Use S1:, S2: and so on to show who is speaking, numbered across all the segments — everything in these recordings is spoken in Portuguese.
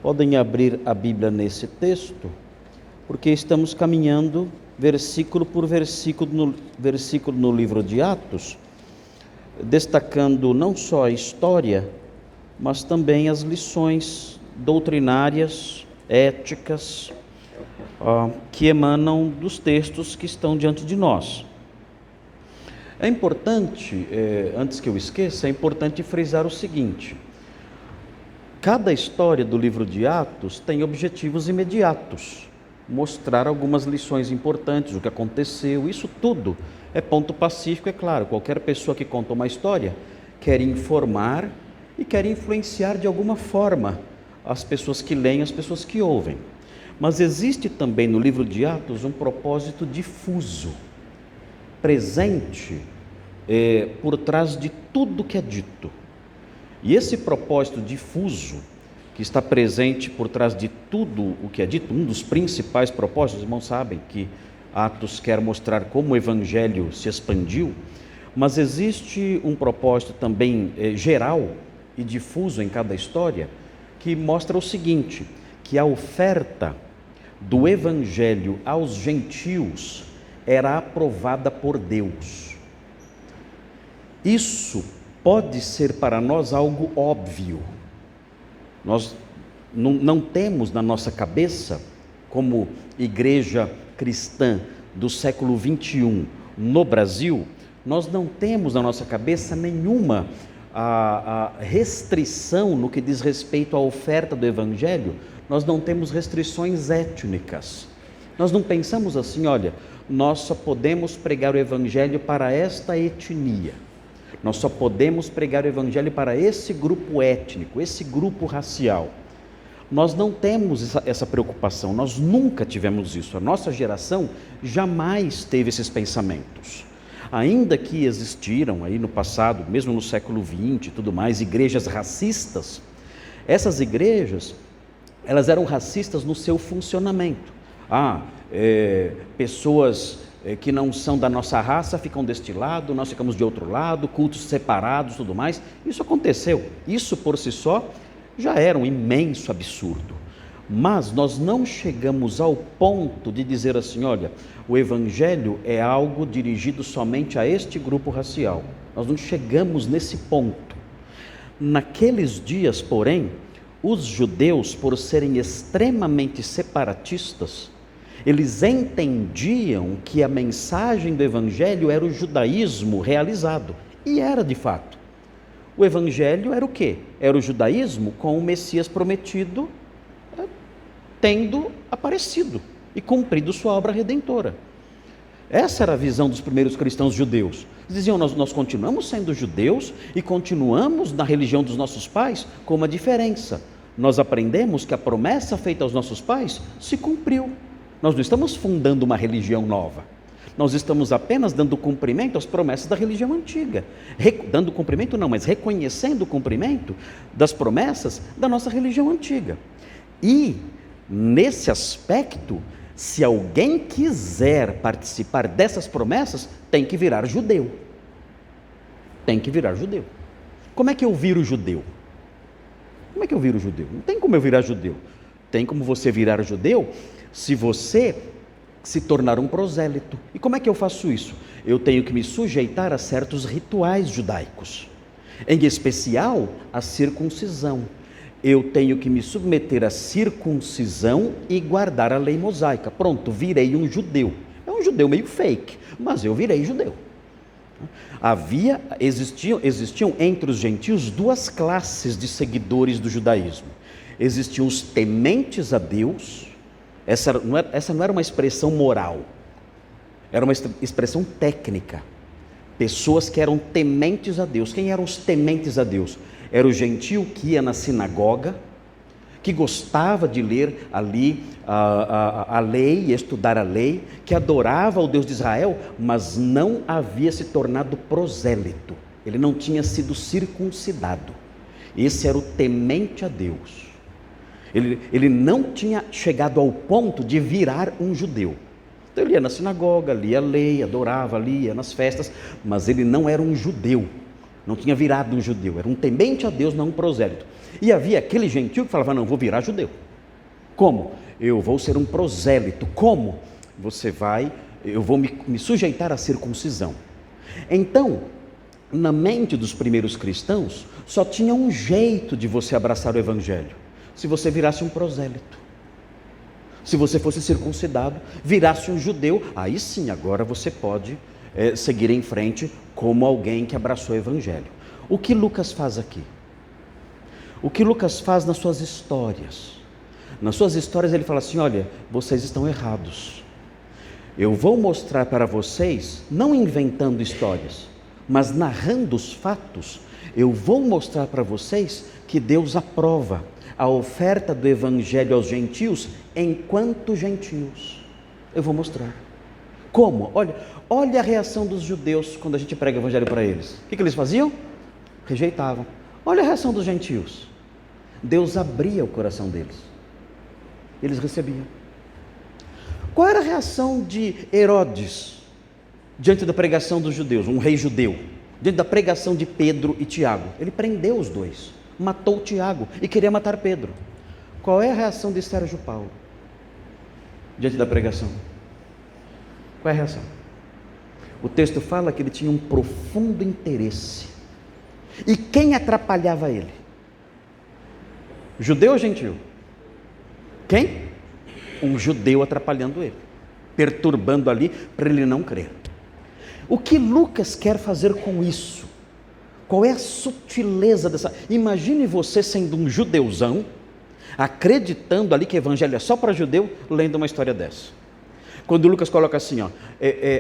S1: Podem abrir a Bíblia nesse texto, porque estamos caminhando versículo por versículo no livro de Atos, destacando não só a história, mas também as lições doutrinárias, éticas, que emanam dos textos que estão diante de nós. É importante, antes que eu esqueça, é importante frisar o seguinte: cada história do livro de Atos tem objetivos imediatos, mostrar algumas lições importantes, o que aconteceu, isso tudo é ponto pacífico, é claro. Qualquer pessoa que conta uma história quer informar e quer influenciar de alguma forma as pessoas que leem, as pessoas que ouvem. Mas existe também no livro de Atos um propósito difuso, presente por trás de tudo que é dito. E esse propósito difuso, que está presente por trás de tudo o que é dito, um dos principais propósitos, os irmãos sabem que Atos quer mostrar como o Evangelho se expandiu, mas existe um propósito também geral e difuso em cada história, que mostra o seguinte: que a oferta do Evangelho aos gentios era aprovada por Deus. Isso pode ser para nós algo óbvio. Nós não temos na nossa cabeça, como igreja cristã do século 21 no Brasil, nós não temos na nossa cabeça nenhuma restrição no que diz respeito à oferta do Evangelho. Nós não temos restrições étnicas. Nós não pensamos assim: olha, nós só podemos pregar o Evangelho para esta etnia. Nós só podemos pregar o Evangelho para esse grupo étnico, esse grupo racial. Nós não temos essa preocupação, nós nunca tivemos isso. A nossa geração jamais teve esses pensamentos. Ainda que existiram aí no passado, mesmo no século XX e tudo mais, igrejas racistas, essas igrejas, elas eram racistas no seu funcionamento. Pessoas que não são da nossa raça ficam deste lado, nós ficamos de outro lado, cultos separados, tudo mais. Isso aconteceu. Isso por si só já era um imenso absurdo. Mas nós não chegamos ao ponto de dizer assim: olha, o Evangelho é algo dirigido somente a este grupo racial. Nós não chegamos nesse ponto. Naqueles dias, porém, os judeus, por serem extremamente separatistas, eles entendiam que a mensagem do Evangelho era o judaísmo realizado. E era de fato. O Evangelho era o quê? Era o judaísmo com o Messias prometido tendo aparecido e cumprido sua obra redentora. Essa era a visão dos primeiros cristãos judeus. Eles diziam: nós continuamos sendo judeus e continuamos na religião dos nossos pais, com uma diferença. Nós aprendemos que a promessa feita aos nossos pais se cumpriu. Nós não estamos fundando uma religião nova. Nós estamos apenas dando cumprimento às promessas da religião antiga. Dando cumprimento não, mas reconhecendo o cumprimento das promessas da nossa religião antiga. E, nesse aspecto, se alguém quiser participar dessas promessas, tem que virar judeu. Tem que virar judeu. Como é que eu viro judeu? Como é que eu viro judeu? Não tem como eu virar judeu. Tem como você virar judeu se você se tornar um prosélito. E como é que eu faço isso? Eu tenho que me sujeitar a certos rituais judaicos, em especial a circuncisão. Eu tenho que me submeter à circuncisão e guardar a lei mosaica. Pronto, virei um judeu. É um judeu meio fake, mas eu virei judeu. Existiam entre os gentios duas classes de seguidores do judaísmo. Existiam os tementes a Deus. Essa não era uma expressão moral, era uma expressão técnica. Pessoas que eram tementes a Deus. Quem eram os tementes a Deus? Era o gentio que ia na sinagoga, que gostava de ler ali a lei, estudar a lei, que adorava o Deus de Israel, mas não havia se tornado prosélito. Ele não tinha sido circuncidado. Esse era o temente a Deus. Ele não tinha chegado ao ponto de virar um judeu. Então ele ia na sinagoga, lia a lei, adorava, lia nas festas, mas ele não era um judeu. não tinha virado um judeu, era um temente a Deus, não um prosélito. E havia aquele gentio que falava, não, vou virar judeu. Como? Eu vou ser um prosélito. Como? Eu vou me sujeitar à circuncisão. Então, na mente dos primeiros cristãos, só tinha um jeito de você abraçar o evangelho: se você virasse um prosélito. Se você fosse circuncidado, virasse um judeu, aí sim, agora você pode seguir em frente como alguém que abraçou o evangelho. O que Lucas faz aqui? O que Lucas faz nas suas histórias? Nas suas histórias ele fala assim, olha, vocês estão errados. Eu vou mostrar para vocês, não inventando histórias, mas narrando os fatos, eu vou mostrar para vocês que Deus aprova a oferta do evangelho aos gentios enquanto gentios. Eu vou mostrar. Como? Olha a reação dos judeus quando a gente prega o evangelho para eles. O que eles faziam? Rejeitavam. Olha a reação dos gentios. Deus abria o coração deles. Eles recebiam. Qual era a reação de Herodes diante da pregação dos judeus, um rei judeu? Diante da pregação de Pedro e Tiago? Ele prendeu os dois, matou Tiago e queria matar Pedro. Qual é a reação de Sérgio Paulo diante da pregação? Qual é a reação? O texto fala que ele tinha um profundo interesse. E quem atrapalhava ele? Judeu ou gentil? Quem? Um judeu atrapalhando ele, perturbando ali para ele não crer. O que Lucas quer fazer com isso? Qual é a sutileza dessa? Imagine você sendo um judeuzão, acreditando ali que o evangelho é só para judeu, lendo uma história dessa. Quando Lucas coloca assim,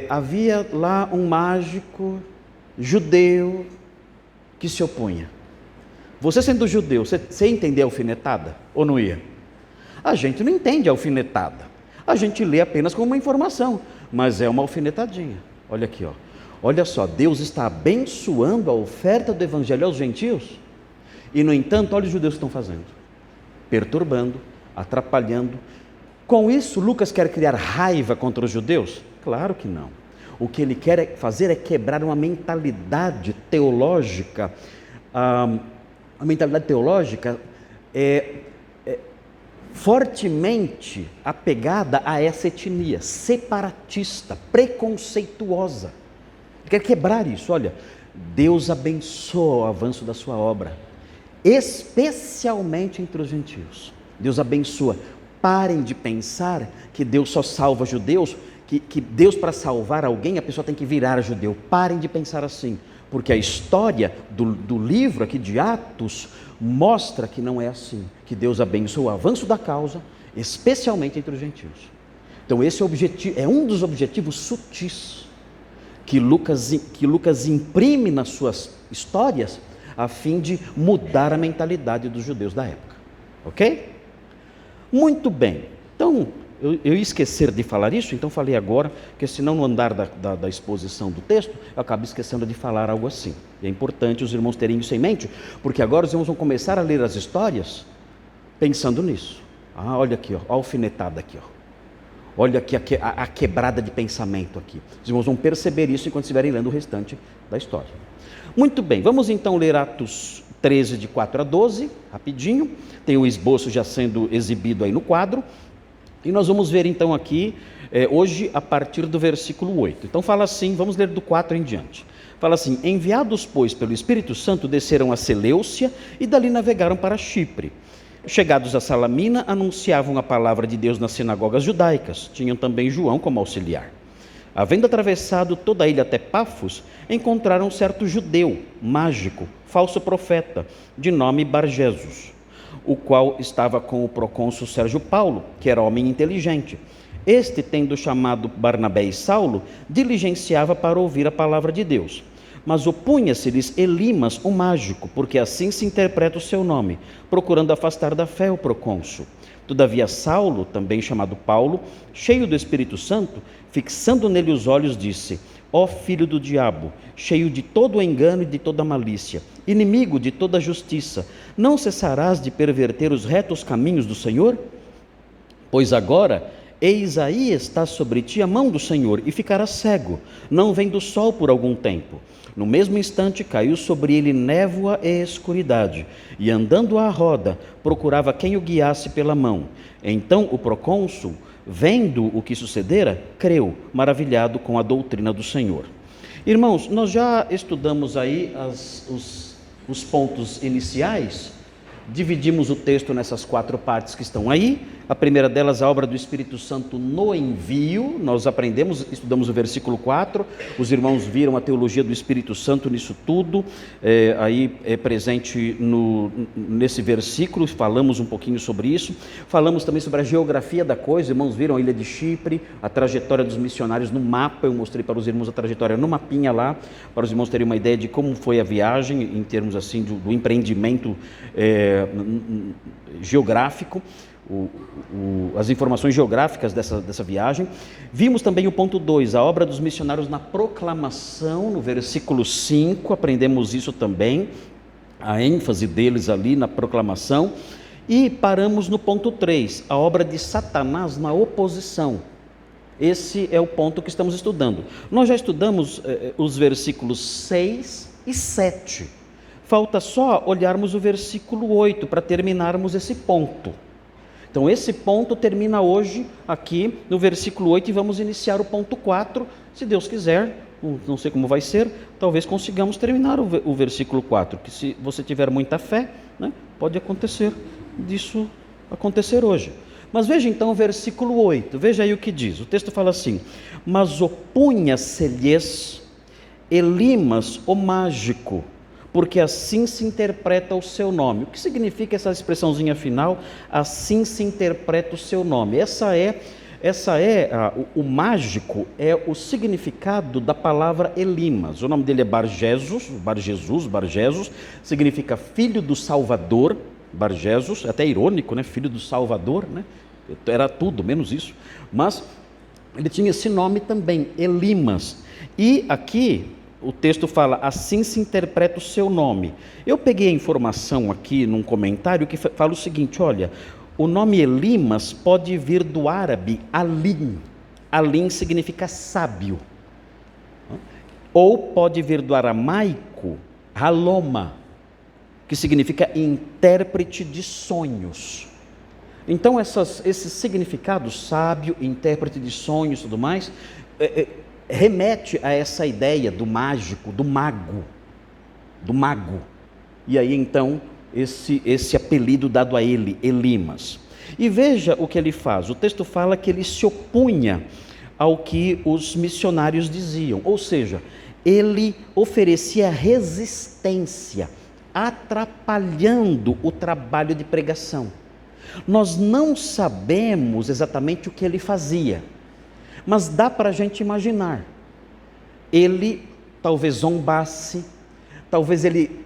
S1: havia lá um mágico judeu que se opunha. Você sendo judeu, você entendeu a alfinetada ou não ia? A gente não entende a alfinetada. A gente lê apenas como uma informação, mas é uma alfinetadinha. Olha aqui, olha só, Deus está abençoando a oferta do evangelho aos gentios e, no entanto, olha os judeus que estão fazendo, perturbando, atrapalhando. Com isso, Lucas quer criar raiva contra os judeus? Claro que não. O que ele quer fazer é quebrar uma mentalidade teológica. A mentalidade teológica é fortemente apegada a essa etnia, separatista, preconceituosa. Ele quer quebrar isso. Olha, Deus abençoa o avanço da sua obra, especialmente entre os gentios. Deus abençoa. Parem de pensar que Deus só salva judeus, que Deus, para salvar alguém, a pessoa tem que virar judeu. Parem de pensar assim, porque a história do livro aqui de Atos mostra que não é assim, que Deus abençoa o avanço da causa, especialmente entre os gentios. Então esse é um dos objetivos sutis que Lucas imprime nas suas histórias, a fim de mudar a mentalidade dos judeus da época. Ok? Muito bem. Então, eu ia esquecer de falar isso, então falei agora, porque senão no andar da exposição do texto, eu acabo esquecendo de falar algo assim. E é importante os irmãos terem isso em mente, porque agora os irmãos vão começar a ler as histórias pensando nisso. Olha aqui, a alfinetada aqui, olha aqui a quebrada de pensamento aqui. Os irmãos vão perceber isso enquanto estiverem lendo o restante da história. Muito bem, vamos então ler Atos 13, de 4 a 12, rapidinho. Tem o esboço já sendo exibido aí no quadro. E nós vamos ver então aqui, hoje, a partir do versículo 8. Então fala assim, vamos ler do 4 em diante. Fala assim: enviados, pois, pelo Espírito Santo, desceram a Seleucia e dali navegaram para Chipre. Chegados a Salamina, anunciavam a palavra de Deus nas sinagogas judaicas. Tinham também João como auxiliar. Havendo atravessado toda a ilha até Pafos, encontraram um certo judeu, mágico, falso profeta, de nome Barjesus, o qual estava com o procônsul Sérgio Paulo, que era homem inteligente. Este, tendo chamado Barnabé e Saulo, diligenciava para ouvir a palavra de Deus. Mas opunha-se-lhes Elimas, o mágico, porque assim se interpreta o seu nome, procurando afastar da fé o procônsul. Todavia Saulo, também chamado Paulo, cheio do Espírito Santo, fixando nele os olhos, disse: ó filho do diabo, cheio de todo o engano e de toda a malícia, inimigo de toda a justiça, não cessarás de perverter os retos caminhos do Senhor? Pois agora Eis aí está sobre ti a mão do Senhor, e ficarás cego, não vendo o sol por algum tempo. No mesmo instante caiu sobre ele névoa e escuridade, e andando à roda, procurava quem o guiasse pela mão. Então o procônsul, vendo o que sucedera, creu, maravilhado com a doutrina do Senhor. Irmãos, nós já estudamos aí os pontos iniciais, dividimos o texto nessas 4 partes que estão aí. A primeira delas, a obra do Espírito Santo no envio. Nós aprendemos, estudamos o versículo 4, os irmãos viram a teologia do Espírito Santo nisso tudo, aí é presente nesse versículo, falamos um pouquinho sobre isso. Falamos também sobre a geografia da coisa, os irmãos viram a ilha de Chipre, a trajetória dos missionários no mapa. Eu mostrei para os irmãos a trajetória no mapinha lá, para os irmãos terem uma ideia de como foi a viagem, em termos assim do empreendimento geográfico, as informações geográficas dessa viagem. Vimos também o ponto 2, a obra dos missionários na proclamação, no versículo 5, aprendemos isso também, a ênfase deles ali na proclamação. E paramos no ponto 3, a obra de Satanás na oposição. Esse é o ponto que estamos estudando. Nós já estudamos os versículos 6 e 7. Falta só olharmos o versículo 8 para terminarmos esse ponto. Então esse ponto termina hoje aqui no versículo 8 e vamos iniciar o ponto 4, se Deus quiser. Não sei como vai ser, talvez consigamos terminar o versículo 4, que se você tiver muita fé, né, pode acontecer disso acontecer hoje. Mas veja então o versículo 8, veja aí o que diz. O texto fala assim: mas opunha-se-lhes Elimas o mágico, porque assim se interpreta o seu nome. O que significa essa expressãozinha final? Assim se interpreta o seu nome. O mágico é o significado da palavra Elimas. O nome dele é Bar-Jesus, significa filho do Salvador. Bar-Jesus, até irônico, né? Filho do Salvador, né? Era tudo, menos isso. Mas ele tinha esse nome também, Elimas. E aqui o texto fala, assim se interpreta o seu nome. Eu peguei a informação aqui num comentário que fala o seguinte, olha, o nome Elimas pode vir do árabe Alim. Alim significa sábio. Ou pode vir do aramaico Haloma, que significa intérprete de sonhos. Então esses significados, sábio, intérprete de sonhos e tudo mais, remete a essa ideia do mágico, do mago. E aí então esse apelido dado a ele, Elimas. E veja o que ele faz. O texto fala que ele se opunha ao que os missionários diziam, ou seja, ele oferecia resistência, atrapalhando o trabalho de pregação. Nós não sabemos exatamente o que ele fazia, mas dá para a gente imaginar. Ele talvez zombasse, talvez ele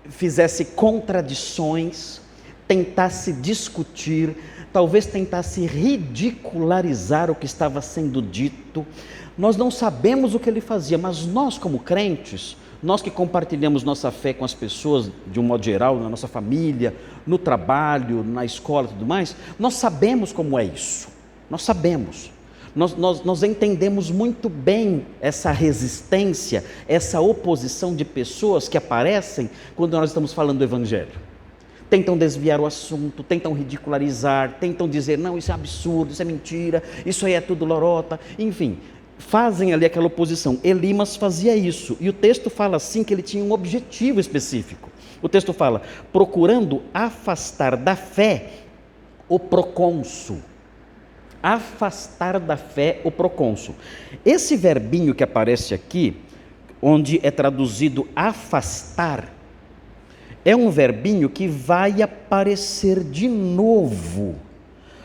S1: fizesse contradições, tentasse discutir, talvez tentasse ridicularizar o que estava sendo dito. Nós não sabemos o que ele fazia, mas nós como crentes, nós que compartilhamos nossa fé com as pessoas de um modo geral, na nossa família, no trabalho, na escola e tudo mais, nós sabemos como é isso, nós sabemos. Nós entendemos muito bem essa resistência, essa oposição de pessoas que aparecem quando nós estamos falando do Evangelho. Tentam desviar o assunto, tentam ridicularizar, tentam dizer, não, isso é absurdo, isso é mentira, isso aí é tudo lorota, enfim, fazem ali aquela oposição. Elimas fazia isso, e o texto fala assim que ele tinha um objetivo específico. O texto fala, procurando afastar da fé o procônsul. Afastar da fé o procônsul. Esse verbinho que aparece aqui, onde é traduzido afastar, é um verbinho que vai aparecer de novo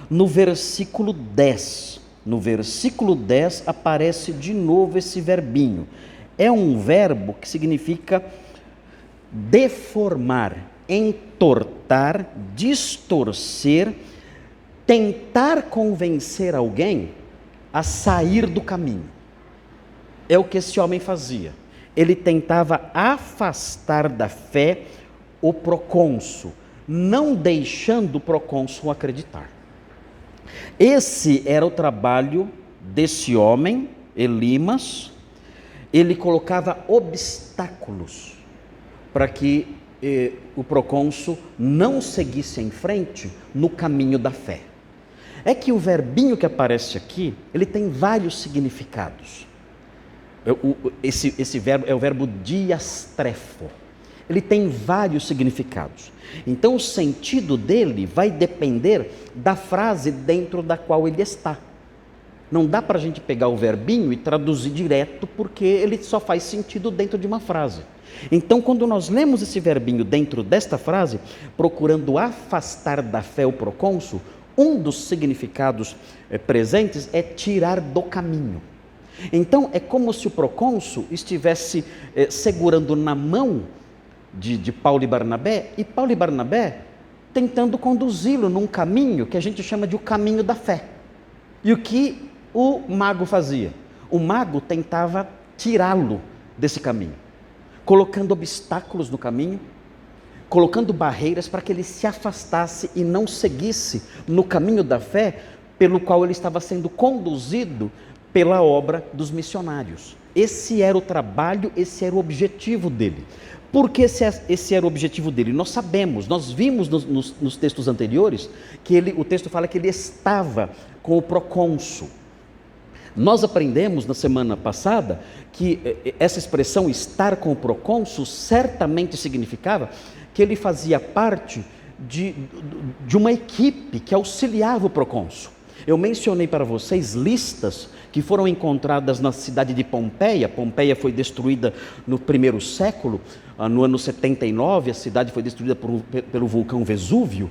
S1: no versículo 10. No versículo 10 aparece de novo esse verbinho. É um verbo que significa deformar, entortar, distorcer, tentar convencer alguém a sair do caminho. É o que esse homem fazia. Ele tentava afastar da fé o procônsul, não deixando o procônsul acreditar. Esse era o trabalho desse homem, Elimas. Ele colocava obstáculos para que o procônsul não seguisse em frente no caminho da fé. É que o verbinho que aparece aqui, ele tem vários significados. Esse verbo é o verbo diastrefo. Ele tem vários significados. Então o sentido dele vai depender da frase dentro da qual ele está. Não dá para a gente pegar o verbinho e traduzir direto, porque ele só faz sentido dentro de uma frase. Então, quando nós lemos esse verbinho dentro desta frase, procurando afastar da fé o procônsul, um dos significados presentes é tirar do caminho. Então, é como se o procônsul estivesse segurando na mão de Paulo e Barnabé tentando conduzi-lo num caminho que a gente chama de o caminho da fé. E o que o mago fazia? O mago tentava tirá-lo desse caminho, colocando obstáculos no caminho, colocando barreiras para que ele se afastasse e não seguisse no caminho da fé pelo qual ele estava sendo conduzido pela obra dos missionários. Esse era o trabalho, esse era o objetivo dele. Por que esse era o objetivo dele? Nós sabemos, nós vimos nos textos anteriores que o texto fala que ele estava com o procônsul. Nós aprendemos na semana passada que essa expressão estar com o procônsul certamente significava que ele fazia parte de uma equipe que auxiliava o procônsul. Eu mencionei para vocês listas que foram encontradas na cidade de Pompeia. Pompeia foi destruída no primeiro século, no ano 79, a cidade foi destruída pelo vulcão Vesúvio,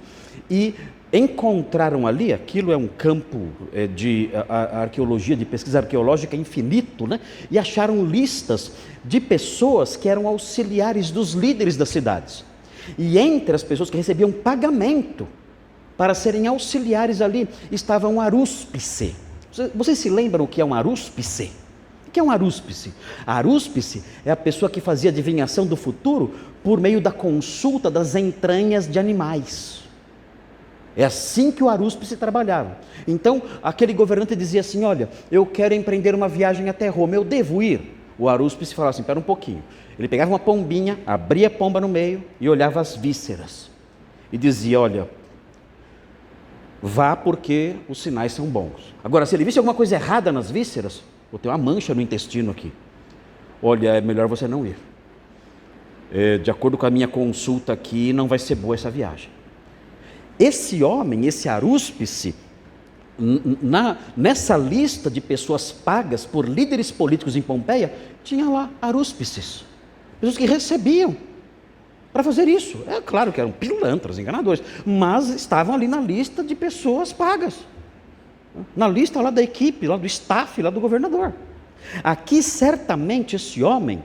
S1: e encontraram ali, aquilo é um campo de arqueologia, de pesquisa arqueológica infinito, né? E acharam listas de pessoas que eram auxiliares dos líderes das cidades. E entre as pessoas que recebiam pagamento para serem auxiliares ali, estava um arúspice. Vocês se lembram o que é um arúspice? O que é um arúspice? A arúspice é a pessoa que fazia adivinhação do futuro por meio da consulta das entranhas de animais. É assim que o arúspice trabalhava. Então, aquele governante dizia assim: olha, eu quero empreender uma viagem até Roma, eu devo ir? O arúspice falava assim: espera um pouquinho. Ele pegava uma pombinha, abria a pomba no meio e olhava as vísceras. E dizia: olha, vá porque os sinais são bons. Agora, se ele visse alguma coisa errada nas vísceras, vou ter uma mancha no intestino aqui. Olha, é melhor você não ir. De acordo com a minha consulta aqui, não vai ser boa essa viagem. Esse homem, esse arúspice, nessa lista de pessoas pagas por líderes políticos em Pompeia, tinha lá arúspices, pessoas que recebiam para fazer isso. É claro que eram pilantras, enganadores, mas estavam ali na lista de pessoas pagas, na lista lá da equipe, lá do staff, lá do governador. Aqui certamente esse homem,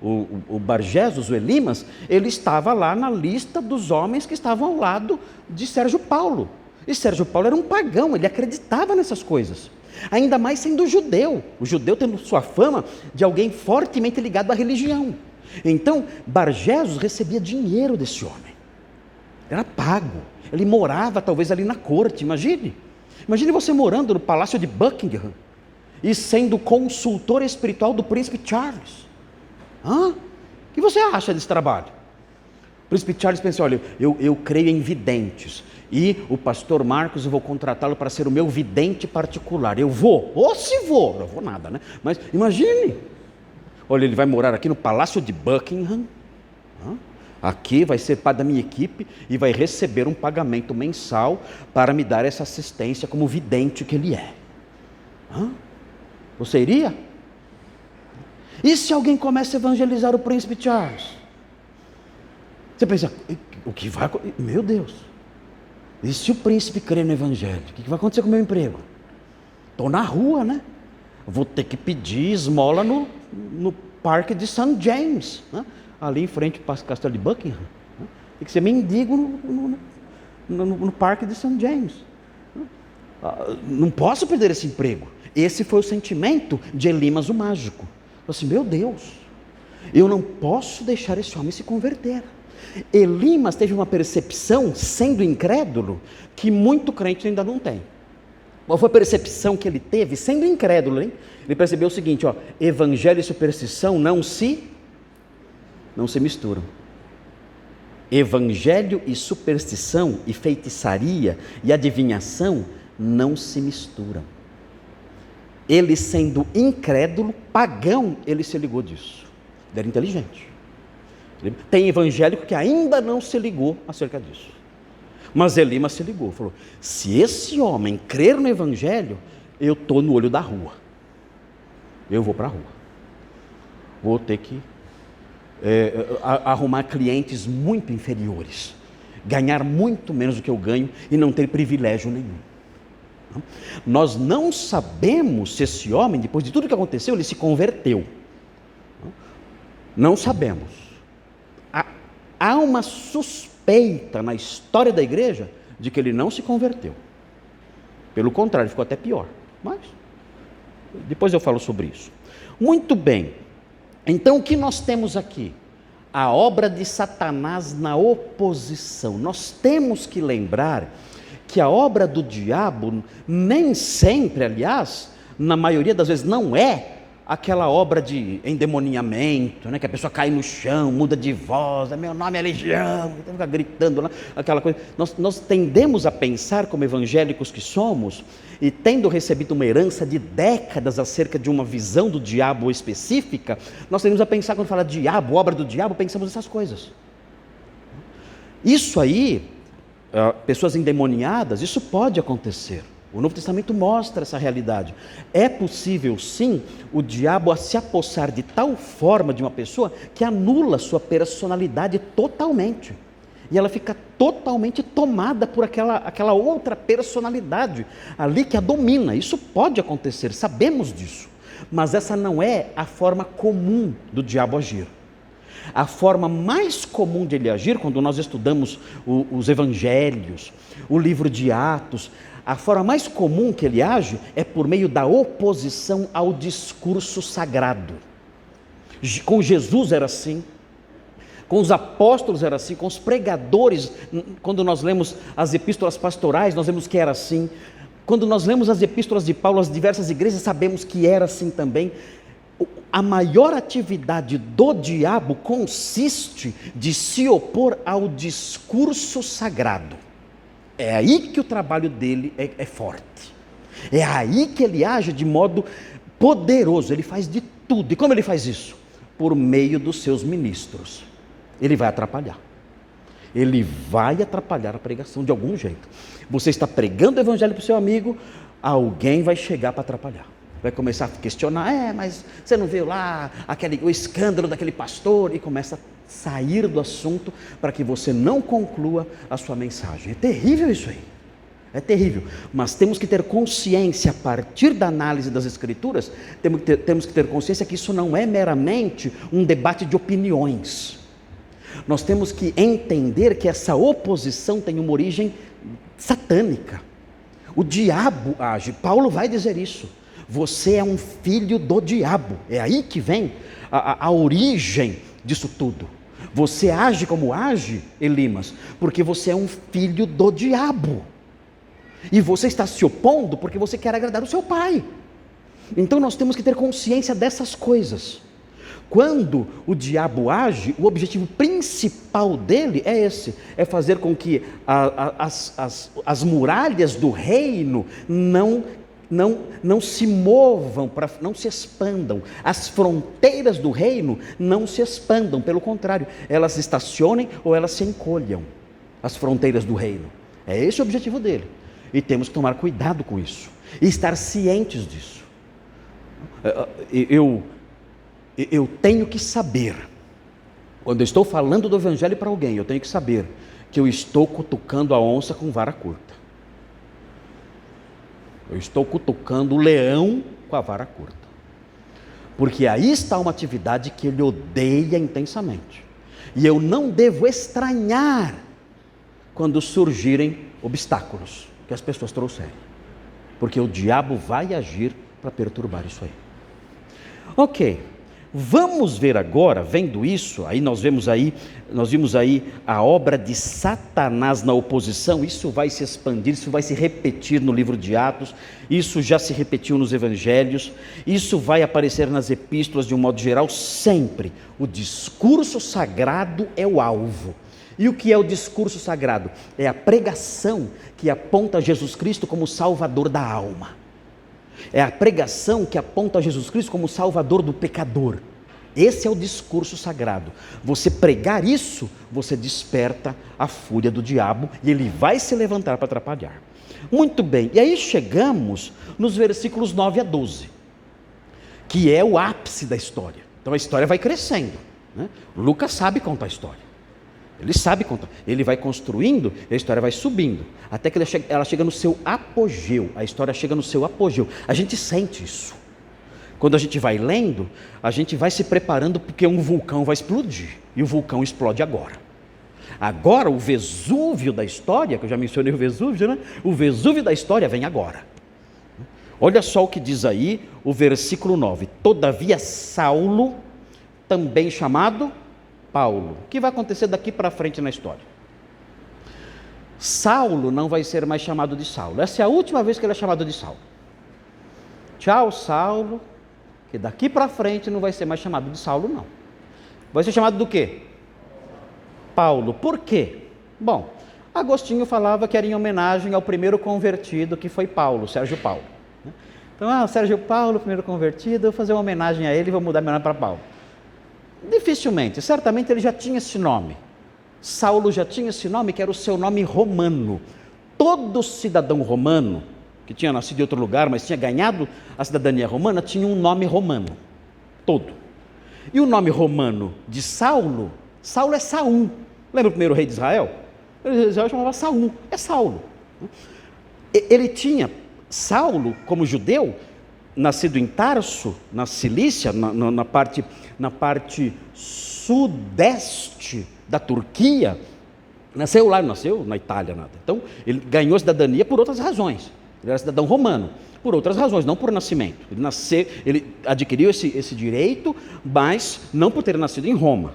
S1: o Barjesus, o Elimas, ele estava lá na lista dos homens que estavam ao lado de Sérgio Paulo. E Sérgio Paulo era um pagão, ele acreditava nessas coisas. Ainda mais sendo judeu, o judeu tendo sua fama de alguém fortemente ligado à religião. Então, Barjesus recebia dinheiro desse homem. Era pago. Ele morava talvez ali na corte, imagine. Imagine você morando no palácio de Buckingham e sendo consultor espiritual do príncipe Charles. O que você acha desse trabalho? O príncipe Charles pensa: olha, eu creio em videntes, e o pastor Marcos, eu vou contratá-lo para ser o meu vidente particular. Eu vou, ou se vou, não vou nada, né? Mas imagine, olha, ele vai morar aqui no palácio de Buckingham, aqui vai ser parte da minha equipe e vai receber um pagamento mensal para me dar essa assistência como vidente que ele é. Você iria? E se alguém começa a evangelizar o príncipe Charles? Você pensa: o que vai acontecer? Meu Deus, e se o príncipe crer no evangelho? O que vai acontecer com o meu emprego? Estou na rua, né? Vou ter que pedir esmola no parque de St. James, né? Ali em frente ao castelo de Buckingham. Né? Tem que ser mendigo no parque de St. James. Não posso perder esse emprego. Esse foi o sentimento de Elimas o mágico. Assim: meu Deus, eu não posso deixar esse homem se converter. Elimas teve uma percepção, sendo incrédulo, que muito crente ainda não tem. Qual foi a percepção que ele teve, sendo incrédulo, hein? Ele percebeu o seguinte, ó, evangelho e superstição não se misturam. Evangelho e superstição e feitiçaria e adivinhação não se misturam. Ele, sendo incrédulo, pagão, ele se ligou disso. Ele era inteligente. Tem evangélico que ainda não se ligou acerca disso. Mas Elimas se ligou, falou, se esse homem crer no evangelho, eu estou no olho da rua. Eu vou para a rua. Vou ter que arrumar clientes muito inferiores, ganhar muito menos do que eu ganho e não ter privilégio nenhum. Nós não sabemos se esse homem, depois de tudo que aconteceu, ele se converteu. Não sabemos. Há uma suspeita na história da igreja de que ele não se converteu. Pelo contrário, ficou até pior. Mas depois eu falo sobre isso. Muito bem. Então o que nós temos aqui? A obra de Satanás na oposição. Nós temos que lembrar que a obra do diabo nem sempre, aliás, na maioria das vezes não é aquela obra de endemoniamento, né, que a pessoa cai no chão, muda de voz, meu nome é Legião, fica gritando lá, aquela coisa. Nós tendemos a pensar, como evangélicos que somos, e tendo recebido uma herança de décadas acerca de uma visão do diabo específica, nós tendemos a pensar, quando fala diabo, obra do diabo, pensamos nessas coisas. Isso aí, pessoas endemoniadas, isso pode acontecer. O Novo Testamento mostra essa realidade. É possível, sim, o diabo se apossar de tal forma de uma pessoa que anula sua personalidade totalmente. E ela fica totalmente tomada por aquela outra personalidade ali que a domina. Isso pode acontecer, sabemos disso. Mas essa não é a forma comum do diabo agir. A forma mais comum de ele agir, quando nós estudamos os evangelhos, o livro de Atos, a forma mais comum que ele age é por meio da oposição ao discurso sagrado. Com Jesus era assim, com os apóstolos era assim, com os pregadores, quando nós lemos as epístolas pastorais, nós vemos que era assim. Quando nós lemos as epístolas de Paulo às diversas igrejas, sabemos que era assim também. A maior atividade do diabo consiste de se opor ao discurso sagrado. É aí que o trabalho dele é forte. É aí que ele age de modo poderoso. Ele faz de tudo. E como ele faz isso? Por meio dos seus ministros. Ele vai atrapalhar. Ele vai atrapalhar a pregação de algum jeito. Você está pregando o evangelho para o seu amigo, alguém vai chegar para atrapalhar. Vai começar a questionar, mas você não viu lá o escândalo daquele pastor? E começa a sair do assunto para que você não conclua a sua mensagem. É terrível isso aí. É terrível. Mas temos que ter consciência, a partir da análise das Escrituras, temos que ter consciência que isso não é meramente um debate de opiniões. Nós temos que entender que essa oposição tem uma origem satânica. O diabo age. Paulo vai dizer isso. Você é um filho do diabo. É aí que vem a origem disso tudo. Você age como age, Elimas, porque você é um filho do diabo. E você está se opondo porque você quer agradar o seu pai. Então nós temos que ter consciência dessas coisas. Quando o diabo age, o objetivo principal dele é esse, é fazer com que as muralhas do reino não se movam, não se expandam. As fronteiras do reino não se expandam, pelo contrário, elas estacionem ou elas se encolham, as fronteiras do reino. É esse o objetivo dele. E temos que tomar cuidado com isso, e estar cientes disso. Eu tenho que saber, quando eu estou falando do evangelho para alguém, eu tenho que saber que eu estou cutucando a onça com vara curta. Eu estou cutucando o leão com a vara curta. Porque aí está uma atividade que ele odeia intensamente. E eu não devo estranhar quando surgirem obstáculos que as pessoas trouxerem. Porque o diabo vai agir para perturbar isso aí. Ok. Vamos ver agora, vendo isso, aí nós vimos aí a obra de Satanás na oposição. Isso vai se expandir, isso vai se repetir no livro de Atos, isso já se repetiu nos evangelhos, isso vai aparecer nas epístolas de um modo geral. Sempre o discurso sagrado é o alvo. E o que é o discurso sagrado? É a pregação que aponta Jesus Cristo como Salvador da alma. É a pregação que aponta Jesus Cristo como Salvador do pecador. Esse é o discurso sagrado. Você pregar isso, você desperta a fúria do diabo e ele vai se levantar para atrapalhar. Muito bem, e aí chegamos nos versículos 9 a 12, que é o ápice da história. Então a história vai crescendo, né? Lucas sabe contar a história. Ele sabe contar, ele vai construindo e a história vai subindo, até que ela chega no seu apogeu, a história chega no seu apogeu. A gente sente isso. Quando a gente vai lendo, a gente vai se preparando porque um vulcão vai explodir, e o vulcão explode agora. Agora o Vesúvio da história, que eu já mencionei o Vesúvio, né? O Vesúvio da história vem agora. Olha só o que diz aí o versículo 9: todavia Saulo, também chamado Paulo. O que vai acontecer daqui para frente na história? Saulo não vai ser mais chamado de Saulo. Essa é a última vez que ele é chamado de Saulo. Tchau, Saulo, que daqui para frente não vai ser mais chamado de Saulo, não. Vai ser chamado do quê? Paulo. Por quê? Bom, Agostinho falava que era em homenagem ao primeiro convertido, que foi Paulo, Sérgio Paulo. Então, Sérgio Paulo, primeiro convertido, eu vou fazer uma homenagem a ele e vou mudar meu nome para Paulo. Dificilmente, certamente ele já tinha esse nome. Saulo já tinha esse nome, que era o seu nome romano. Todo cidadão romano, que tinha nascido em outro lugar, mas tinha ganhado a cidadania romana, tinha um nome romano. Todo. E o nome romano de Saulo, Saulo é Saul. Lembra o primeiro rei de Israel? O rei de Israel chamava Saul, é Saulo. Ele tinha, Saulo, como judeu, nascido em Tarso, na Cilícia, na parte sudeste da Turquia, nasceu na Itália, nada. Então, ele ganhou cidadania por outras razões. Ele era cidadão romano, por outras razões, não por nascimento. Ele adquiriu esse direito, mas não por ter nascido em Roma.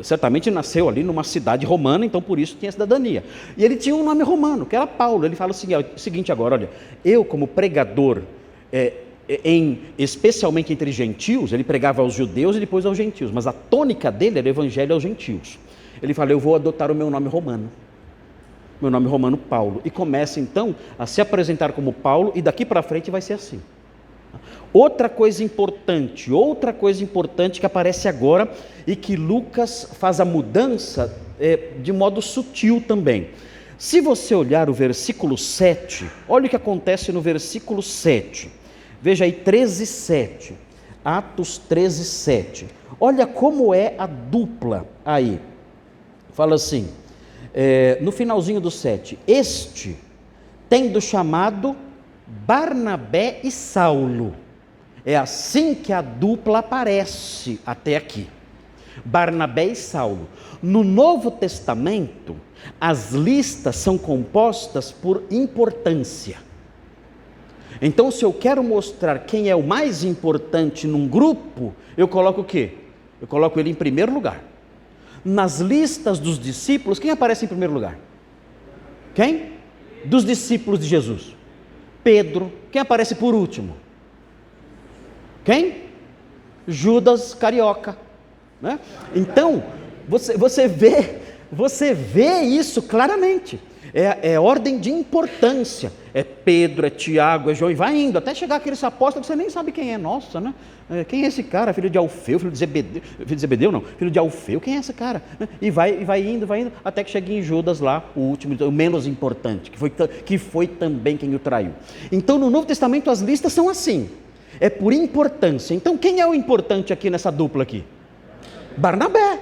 S1: Certamente nasceu ali numa cidade romana, então por isso tinha cidadania. E ele tinha um nome romano, que era Paulo. Ele fala o seguinte agora: olha, eu como pregador, especialmente entre gentios, ele pregava aos judeus e depois aos gentios, mas a tônica dele era o evangelho aos gentios. Ele fala: eu vou adotar o meu nome romano, Paulo, e começa então a se apresentar como Paulo, e daqui para frente vai ser assim. Outra coisa importante que aparece agora, e que Lucas faz a mudança de modo sutil também. Se você olhar o versículo 7, olha o que acontece no versículo 7. Veja aí, 13:7, Atos 13:7. Olha como é a dupla aí. Fala assim, no finalzinho do 7: este, tendo chamado Barnabé e Saulo. É assim que a dupla aparece até aqui. Barnabé e Saulo. No Novo Testamento, as listas são compostas por importância. Então, se eu quero mostrar quem é o mais importante num grupo, eu coloco o quê? Eu coloco ele em primeiro lugar. Nas listas dos discípulos, quem aparece em primeiro lugar? Quem? Dos discípulos de Jesus. Pedro. Quem aparece por último? Quem? Judas Carioca, né? Então, você vê isso claramente. É ordem de importância. É Pedro, é Tiago, é João, e vai indo, até chegar aqueles apóstolos que você nem sabe quem é. Nossa, né? Quem é esse cara? Filho de Alfeu, filho de Zebedeu não, filho de Alfeu, quem é esse cara? E vai indo, até que chega em Judas lá, o último, o menos importante, que foi também quem o traiu. Então, no Novo Testamento, as listas são assim. É por importância. Então, quem é o importante aqui nessa dupla aqui? Barnabé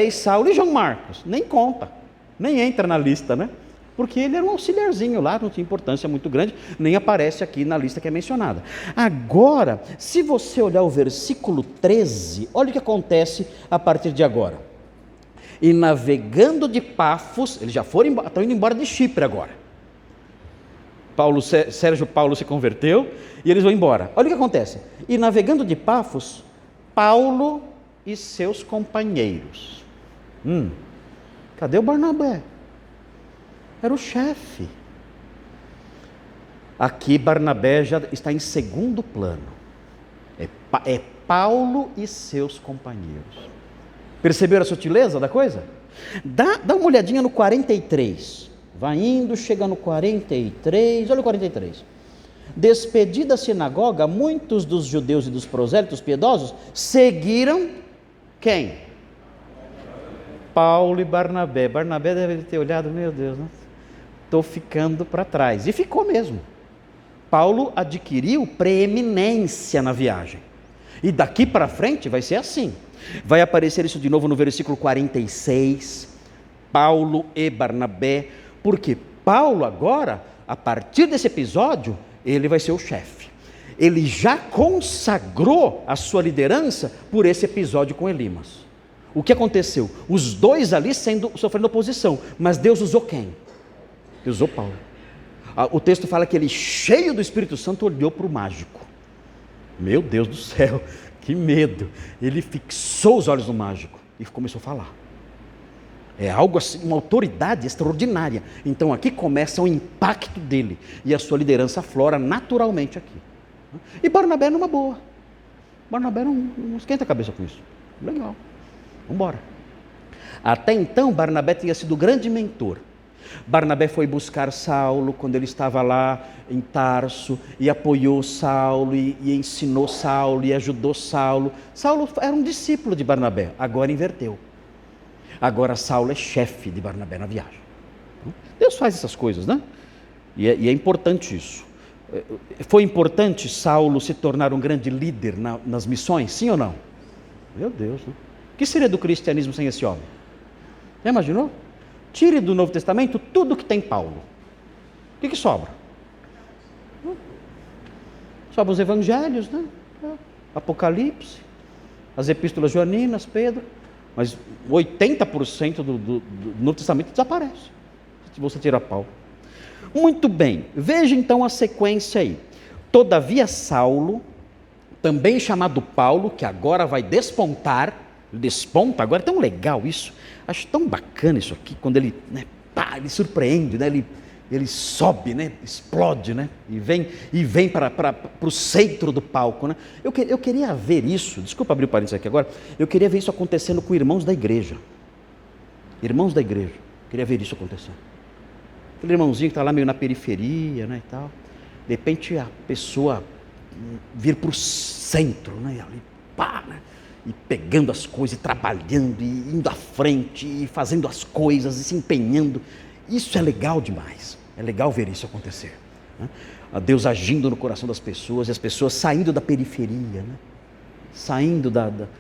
S1: e Saulo. E João Marcos? Nem conta, nem entra na lista, né? Porque ele era um auxiliarzinho lá, não tinha importância muito grande, nem aparece aqui na lista que é mencionada. Agora, se você olhar o versículo 13, olha o que acontece a partir de agora. E navegando de Pafos, eles já estão indo embora de Chipre agora. Sérgio Paulo se converteu e eles vão embora. Olha o que acontece. E navegando de Pafos, Paulo e seus companheiros. Cadê o Barnabé? Era o chefe. Aqui Barnabé já está em segundo plano. É Paulo e seus companheiros. Perceberam a sutileza da coisa? Dá uma olhadinha no 43. Vai indo, chega no 43. Olha o 43. Despedida a sinagoga, muitos dos judeus e dos prosélitos piedosos seguiram quem? Paulo e Barnabé. Barnabé deve ter olhado, meu Deus, né? Estou ficando para trás. E ficou mesmo. Paulo adquiriu preeminência na viagem. E daqui para frente vai ser assim. Vai aparecer isso de novo no versículo 46. Paulo e Barnabé. Porque Paulo agora, a partir desse episódio, ele vai ser o chefe. Ele já consagrou a sua liderança por esse episódio com Elimas. O que aconteceu? Os dois ali sofrendo oposição. Mas Deus usou quem? Deus usou Paulo. O texto fala que ele, cheio do Espírito Santo, olhou para o mágico. Meu Deus do céu, que medo. Ele fixou os olhos no mágico e começou a falar. É algo assim, uma autoridade extraordinária. Então aqui começa o impacto dele. E a sua liderança aflora naturalmente aqui. E Barnabé numa boa. Barnabé não esquenta a cabeça com isso. Legal, vamos embora. Até então Barnabé tinha sido o grande mentor. Barnabé foi buscar Saulo quando ele estava lá em Tarso e apoiou Saulo e ensinou Saulo e ajudou Saulo. Saulo era um discípulo de Barnabé, agora inverteu. Agora Saulo é chefe de Barnabé na viagem. Deus faz essas coisas, né? E é importante isso. Foi importante Saulo se tornar um grande líder nas missões, sim ou não? Meu Deus, né? O que seria do cristianismo sem esse homem? Já imaginou? Tire do Novo Testamento tudo que tem Paulo. O que sobra? Sobra os evangelhos, né? Apocalipse, as epístolas joaninas, Pedro. Mas 80% do Novo Testamento desaparece, se você tirar Paulo. Muito bem, veja então a sequência aí. Todavia Saulo, também chamado Paulo, que agora vai desponta, agora é tão legal isso, acho tão bacana isso aqui, quando ele, ele surpreende, ele sobe, explode, e vem para o centro do palco. Eu queria ver isso, desculpa abrir o parênteses aqui agora, eu queria ver isso acontecendo com irmãos da igreja. Irmãos da igreja, queria ver isso acontecendo. Aquele irmãozinho que está lá meio na periferia, e tal, de repente a pessoa vir para o centro, e ali, e pegando as coisas, e trabalhando, e indo à frente, e fazendo as coisas, e se empenhando. Isso é legal demais, é legal ver isso acontecer. A Deus agindo no coração das pessoas, e as pessoas saindo da periferia, saindo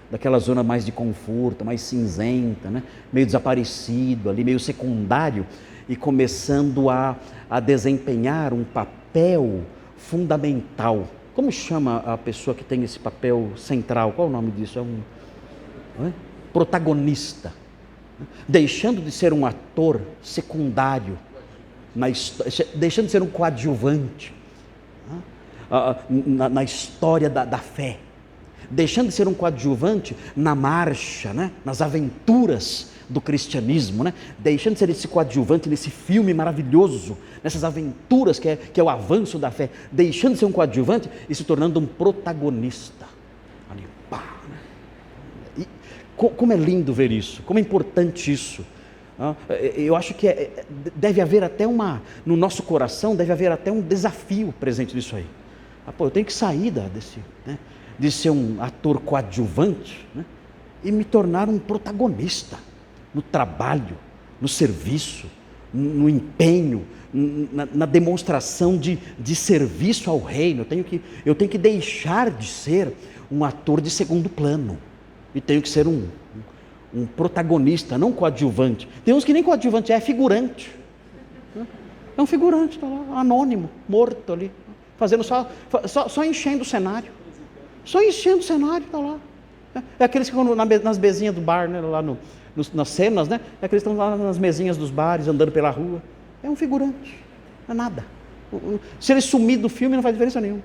S1: daquela zona mais de conforto, mais cinzenta, meio desaparecido ali, meio secundário, e começando a desempenhar um papel fundamental. Como chama a pessoa que tem esse papel central? Qual é o nome disso? É um protagonista. Deixando de ser um ator secundário, deixando de ser um coadjuvante na história da fé, deixando de ser um coadjuvante na marcha, nas aventuras do cristianismo, deixando de ser esse coadjuvante nesse filme maravilhoso, nessas aventuras que é o avanço da fé, deixando de ser um coadjuvante e se tornando um protagonista. Ali, E como é lindo ver isso, como é importante isso. Eu acho que deve haver até no nosso coração, deve haver até um desafio presente nisso aí. Eu tenho que sair de ser um ator coadjuvante, e me tornar um protagonista no trabalho, no serviço, no empenho, na demonstração de serviço ao reino. Eu tenho que deixar de ser um ator de segundo plano e tenho que ser um protagonista, não coadjuvante. Tem uns que nem coadjuvante é figurante. É um figurante, está lá, anônimo, morto ali, fazendo só enchendo o cenário. Só enchendo o cenário, está lá. É aqueles que ficam nas mesinhas do bar, lá nas cenas, É aqueles que estão lá nas mesinhas dos bares, andando pela rua. É um figurante, não é nada. Se ele sumir do filme, não faz diferença nenhuma.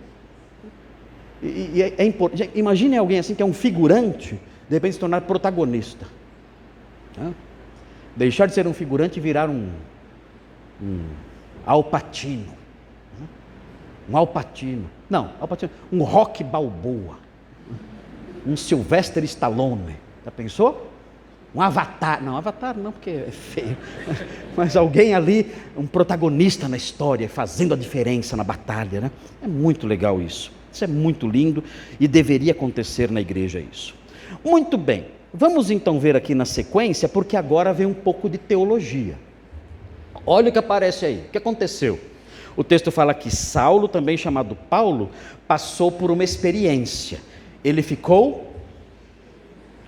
S1: É importante. Imagine alguém assim que é um figurante, de repente se tornar protagonista. Deixar de ser um figurante e virar um Al Pacino. Um Al Pacino. Não, Al Pacino. Um Rocky Balboa. Um Sylvester Stallone. Já pensou? Um Avatar. Não, Avatar não, porque é feio. Mas alguém ali, um protagonista na história, fazendo a diferença na batalha, né? É muito legal isso. Isso é muito lindo e deveria acontecer na igreja isso. Muito bem. Vamos então ver aqui na sequência, porque agora vem um pouco de teologia. Olha o que aparece aí. O que aconteceu? O texto fala que Saulo, também chamado Paulo, passou por uma experiência. Ele ficou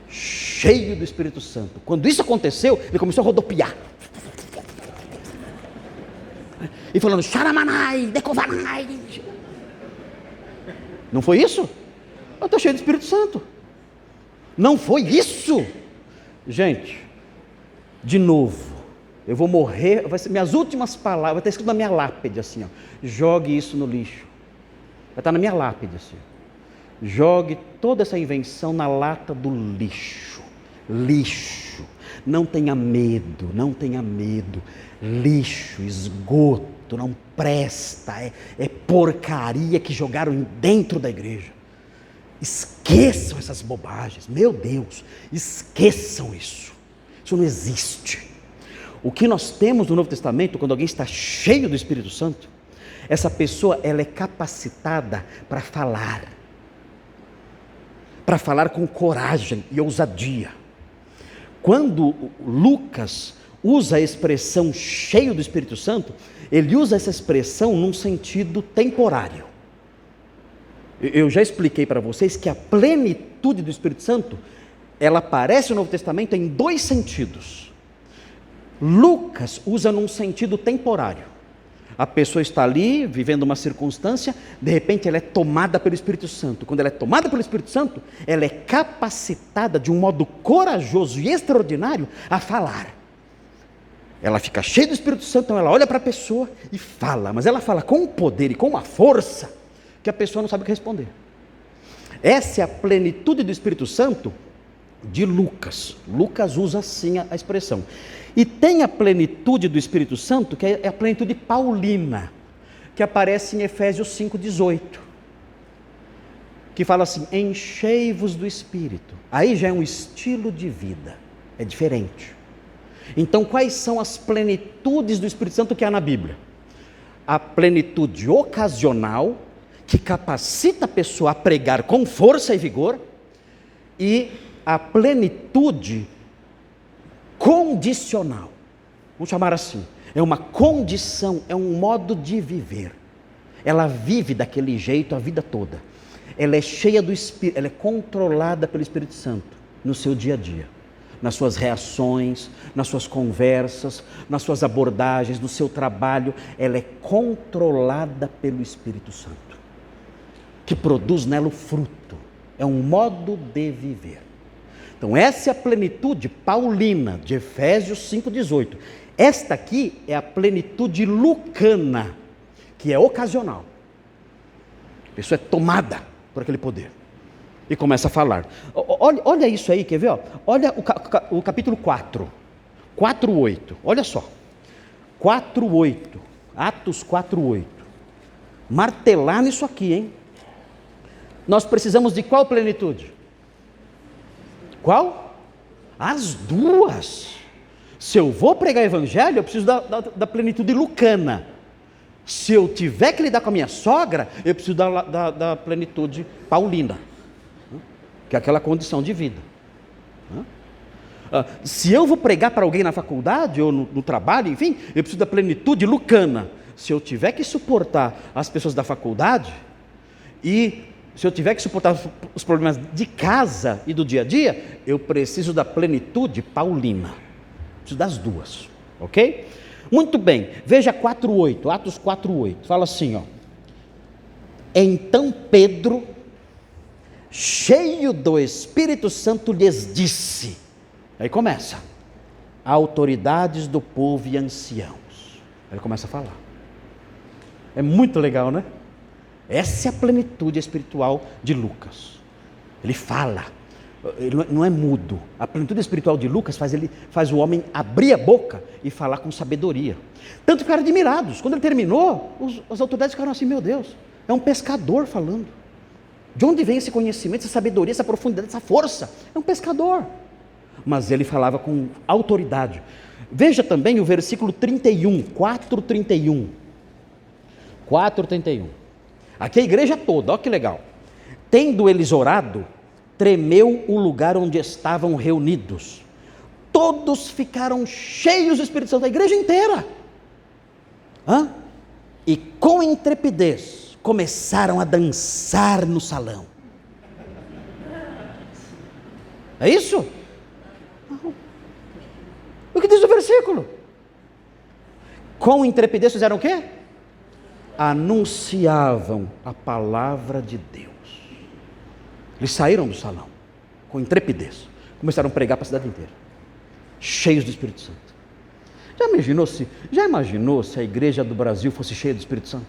S1: cheio do Espírito Santo. Quando isso aconteceu, ele começou a rodopiar. E falando, Xaramanai, Decovanai. Não foi isso? Eu estou cheio do Espírito Santo. Não foi isso? Gente, de novo, eu vou morrer, vai ser minhas últimas palavras, vai estar escrito na minha lápide assim, ó, jogue isso no lixo. Vai estar na minha lápide assim. Jogue toda essa invenção na lata do lixo. Lixo. Não tenha medo, não tenha medo. Lixo, esgoto, não presta, é porcaria que jogaram dentro da igreja. Esqueçam essas bobagens, meu Deus, esqueçam isso. Isso não existe. O que nós temos no Novo Testamento, quando alguém está cheio do Espírito Santo, essa pessoa ela é capacitada para falar com coragem e ousadia. Quando Lucas usa a expressão cheio do Espírito Santo, ele usa essa expressão num sentido temporário. Eu já expliquei para vocês que a plenitude do Espírito Santo, ela aparece no Novo Testamento em dois sentidos. Lucas usa num sentido temporário. A pessoa está ali, vivendo uma circunstância, de repente ela é tomada pelo Espírito Santo. Quando ela é tomada pelo Espírito Santo, ela é capacitada de um modo corajoso e extraordinário a falar. Ela fica cheia do Espírito Santo, então ela olha para a pessoa e fala, mas ela fala com um poder e com uma força que a pessoa não sabe o que responder. Essa é a plenitude do Espírito Santo de Lucas. Lucas usa assim a expressão. E tem a plenitude do Espírito Santo, que é a plenitude paulina, que aparece em Efésios 5,18, que fala assim, enchei-vos do Espírito. Aí já é um estilo de vida, é diferente. Então quais são as plenitudes do Espírito Santo que há na Bíblia? A plenitude ocasional, que capacita a pessoa a pregar com força e vigor, e a plenitude condicional, vamos chamar assim, é uma condição, é um modo de viver. Ela vive daquele jeito a vida toda. Ela é cheia do Espírito, ela é controlada pelo Espírito Santo no seu dia a dia, nas suas reações, nas suas conversas, nas suas abordagens, no seu trabalho. Ela é controlada pelo Espírito Santo, que produz nela o fruto. É um modo de viver. Então essa é a plenitude paulina de Efésios 5,18. Esta aqui é a plenitude lucana, que é ocasional. A pessoa é tomada por aquele poder e começa a falar. Olha isso aí, quer ver? Ó? Olha o capítulo 4, 4,8. Olha só, 4,8, Atos 4,8. Martelar nisso aqui, hein? Nós precisamos de qual plenitude? Qual? As duas. Se eu vou pregar evangelho, eu preciso da plenitude lucana. Se eu tiver que lidar com a minha sogra, eu preciso da plenitude paulina, que é aquela condição de vida. Se eu vou pregar para alguém na faculdade ou no trabalho, enfim, eu preciso da plenitude lucana. Se eu tiver que suportar as pessoas da faculdade e se eu tiver que suportar os problemas de casa e do dia a dia, eu preciso da plenitude paulina. Preciso das duas, ok? Muito bem, veja 4,8, Atos 4,8, fala assim, ó. Então Pedro, cheio do Espírito Santo, lhes disse, aí começa, autoridades do povo e anciãos. Aí ele começa a falar. É muito legal, né? Essa é a plenitude espiritual de Lucas. Ele fala, ele não é mudo. A plenitude espiritual de Lucas faz o homem abrir a boca e falar com sabedoria. Tanto ficaram admirados. Quando ele terminou, as autoridades ficaram assim: meu Deus, é um pescador falando. De onde vem esse conhecimento, essa sabedoria, essa profundidade, essa força? É um pescador. Mas ele falava com autoridade. Veja também o versículo 31, 4:31. 4:31. Aqui a igreja toda, olha que legal. Tendo eles orado, tremeu o lugar onde estavam reunidos. Todos ficaram cheios do Espírito Santo, a igreja inteira. E com intrepidez começaram a dançar no salão. É isso? Não. O que diz o versículo? Com intrepidez fizeram o quê? Anunciavam a palavra de Deus. Eles saíram do salão com intrepidez, começaram a pregar para a cidade inteira, cheios do Espírito Santo. Já imaginou se a igreja do Brasil fosse cheia do Espírito Santo?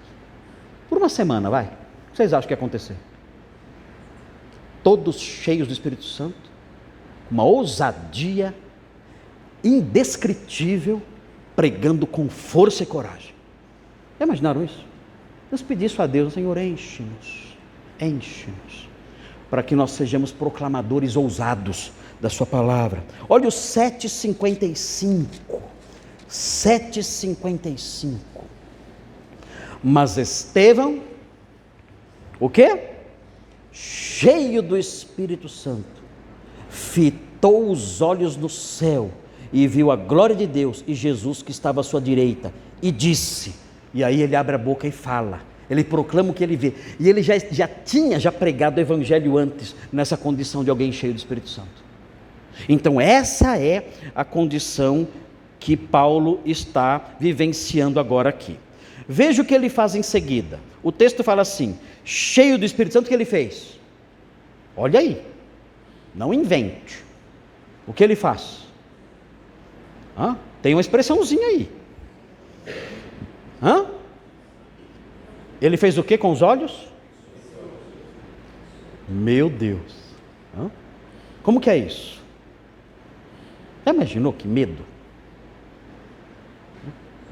S1: Por uma semana, vai. O que vocês acham que ia acontecer? Todos cheios do Espírito Santo, uma ousadia indescritível, pregando com força e coragem. Já imaginaram isso? Vamos pedir isso a Deus: Senhor, enche-nos, para que nós sejamos proclamadores ousados da sua palavra. Olha o 7:55. 7:55. Mas Estevão, o quê? Cheio do Espírito Santo, fitou os olhos no céu e viu a glória de Deus e Jesus que estava à sua direita, e disse, e aí ele abre a boca e fala, ele proclama o que ele vê, e ele já tinha pregado o evangelho antes, nessa condição de alguém cheio do Espírito Santo. Então essa é a condição que Paulo está vivenciando agora aqui. Veja o que ele faz em seguida. O texto fala assim: cheio do Espírito Santo, o que ele fez? Olha aí, não invente. O que ele faz? Tem uma expressãozinha aí. Ele fez o que com os olhos? Meu Deus. Como que é isso? Já imaginou que medo?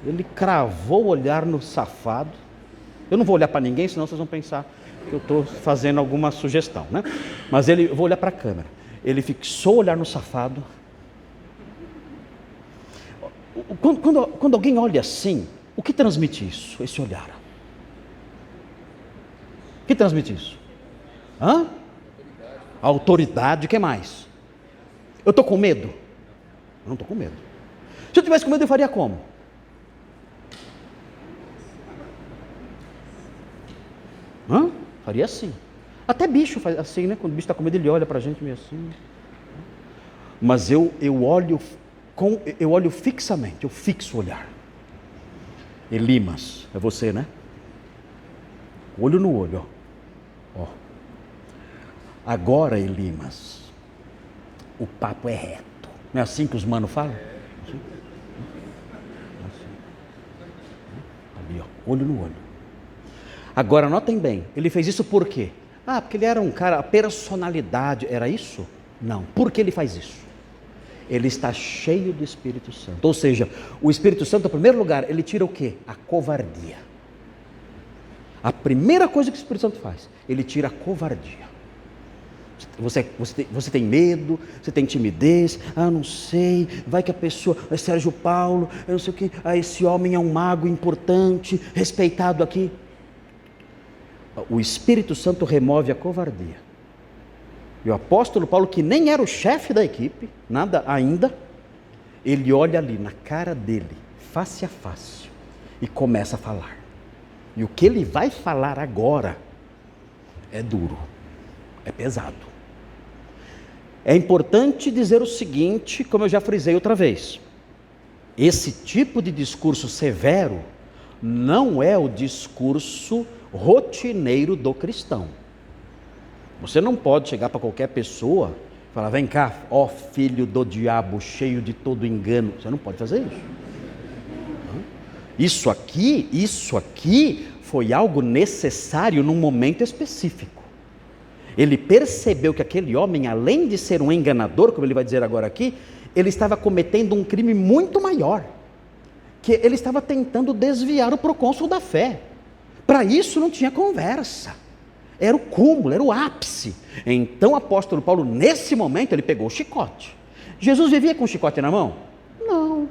S1: Ele cravou o olhar no safado. Eu não vou olhar para ninguém, senão vocês vão pensar que eu estou fazendo alguma sugestão, né? Mas eu vou olhar para a câmera. Ele fixou o olhar no safado. Quando alguém olha assim, o que transmite isso? Esse olhar. O que transmite isso? Autoridade, o que mais? Eu estou com medo? Eu não estou com medo. Se eu tivesse com medo, eu faria como? Faria assim. Até bicho faz assim, né? Quando o bicho está com medo, ele olha para a gente meio assim. Mas eu olho fixamente, eu fixo o olhar. Elimas, é você, né? Olho no olho, ó. Agora, Elimas, o papo é reto. Não é assim que os manos falam? Assim. Ali, ó, olho no olho. Agora, notem bem, ele fez isso por quê? Porque ele era um cara, a personalidade, era isso? Não. Por que ele faz isso? Ele está cheio do Espírito Santo. Ou seja, o Espírito Santo, em primeiro lugar, ele tira o quê? A covardia. A primeira coisa que o Espírito Santo faz, ele tira a covardia. Você tem medo, você tem timidez, não sei, vai que a pessoa, Sérgio Paulo, eu não sei o que, esse homem é um mago importante, respeitado aqui. O Espírito Santo remove a covardia. E o apóstolo Paulo, que nem era o chefe da equipe, nada ainda, ele olha ali na cara dele, face a face, e começa a falar. E o que ele vai falar agora é duro, é pesado. É importante dizer o seguinte, como eu já frisei outra vez: esse tipo de discurso severo não é o discurso rotineiro do cristão. Você não pode chegar para qualquer pessoa e falar: vem cá, ó filho do diabo, cheio de todo engano. Você não pode fazer isso. Isso aqui foi algo necessário num momento específico. Ele percebeu que aquele homem, além de ser um enganador, como ele vai dizer agora aqui, ele estava cometendo um crime muito maior, que ele estava tentando desviar o procônsul da fé. Para isso não tinha conversa, era o cúmulo, era o ápice. Então o apóstolo Paulo, nesse momento, ele pegou o chicote. Jesus vivia com o chicote na mão? Não,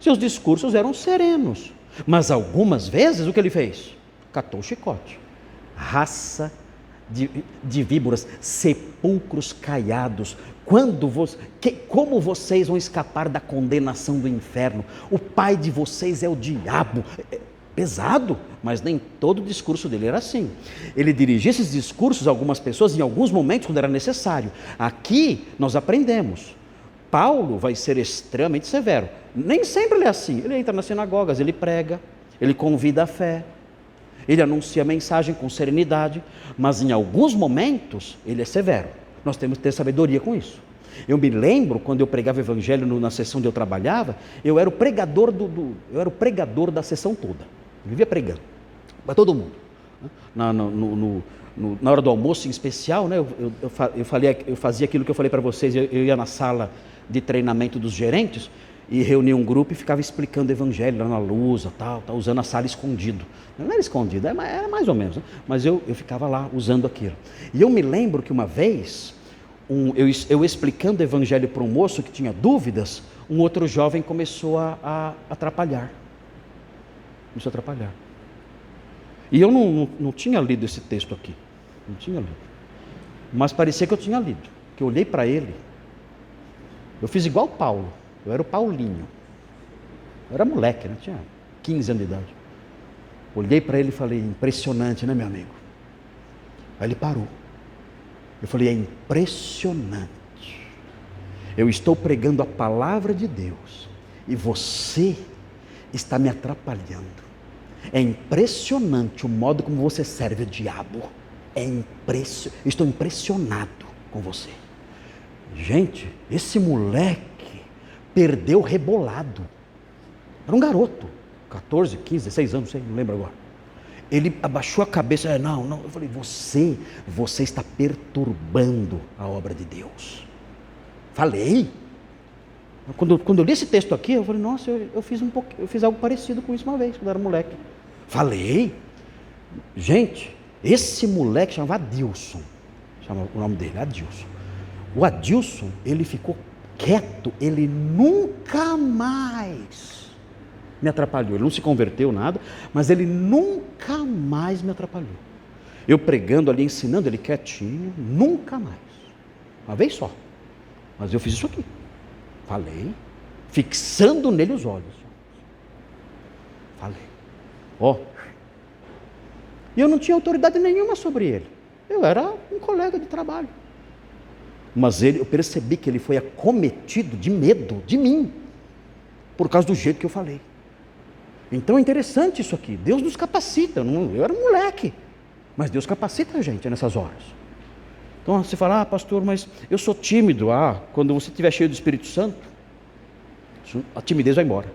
S1: seus discursos eram serenos, mas algumas vezes o que ele fez? Catou o chicote. Raça de víboras, sepulcros caiados, como vocês vão escapar da condenação do inferno? O pai de vocês é o diabo. Pesado, mas nem todo o discurso dele era assim. Ele dirigia esses discursos a algumas pessoas em alguns momentos quando era necessário. Aqui nós aprendemos, Paulo vai ser extremamente severo. Nem sempre ele é assim. Ele entra nas sinagogas, ele prega, ele convida a fé, ele anuncia a mensagem com serenidade, mas em alguns momentos ele é severo. Nós temos que ter sabedoria com isso. Eu me lembro, quando eu pregava o evangelho na sessão onde eu trabalhava, eu era o pregador da sessão toda. Eu vivia pregando para todo mundo. Na hora do almoço em especial, né, eu fazia aquilo que eu falei para vocês, eu ia na sala de treinamento dos gerentes e reunia um grupo e ficava explicando o evangelho lá na luz, usando a sala escondido. Não era escondido, era mais ou menos, né? Mas eu ficava lá usando aquilo. E eu me lembro que uma vez, eu explicando o evangelho para um moço que tinha dúvidas, um outro jovem começou a atrapalhar. Começou a atrapalhar. E eu não tinha lido esse texto aqui, não tinha lido. Mas parecia que eu tinha lido, que eu olhei para ele, eu fiz igual Paulo, eu era o Paulinho. Eu era moleque, né? Tinha 15 anos de idade. Olhei para ele e falei, impressionante, né, meu amigo? Aí ele parou. Eu falei, é impressionante. Eu estou pregando a palavra de Deus e você está me atrapalhando. É impressionante o modo como você serve o diabo. Estou impressionado com você. Gente, esse moleque perdeu rebolado. Era um garoto, 14, 15, 16 anos, não lembro agora. Ele abaixou a cabeça, não. Eu falei, você está perturbando a obra de Deus. Falei. Quando eu li esse texto aqui, eu falei, nossa, eu fiz algo parecido com isso uma vez, quando eu era moleque. Falei. Gente, esse moleque chamava Adilson. Chama o nome dele, Adilson. O Adilson, ele ficou quieto, ele nunca mais me atrapalhou. Ele não se converteu nada, mas ele nunca mais me atrapalhou. Eu pregando ali, ensinando ele quietinho, nunca mais. Uma vez só. Mas eu fiz isso aqui. Falei, fixando nele os olhos. Falei. E eu não tinha autoridade nenhuma sobre ele. Eu era um colega de trabalho. Mas eu percebi que ele foi acometido de medo de mim, por causa do jeito que eu falei. Então é interessante isso aqui. Deus nos capacita. Eu era um moleque, mas Deus capacita a gente nessas horas. Então você fala, pastor, mas eu sou tímido. Quando você estiver cheio do Espírito Santo, a timidez vai embora.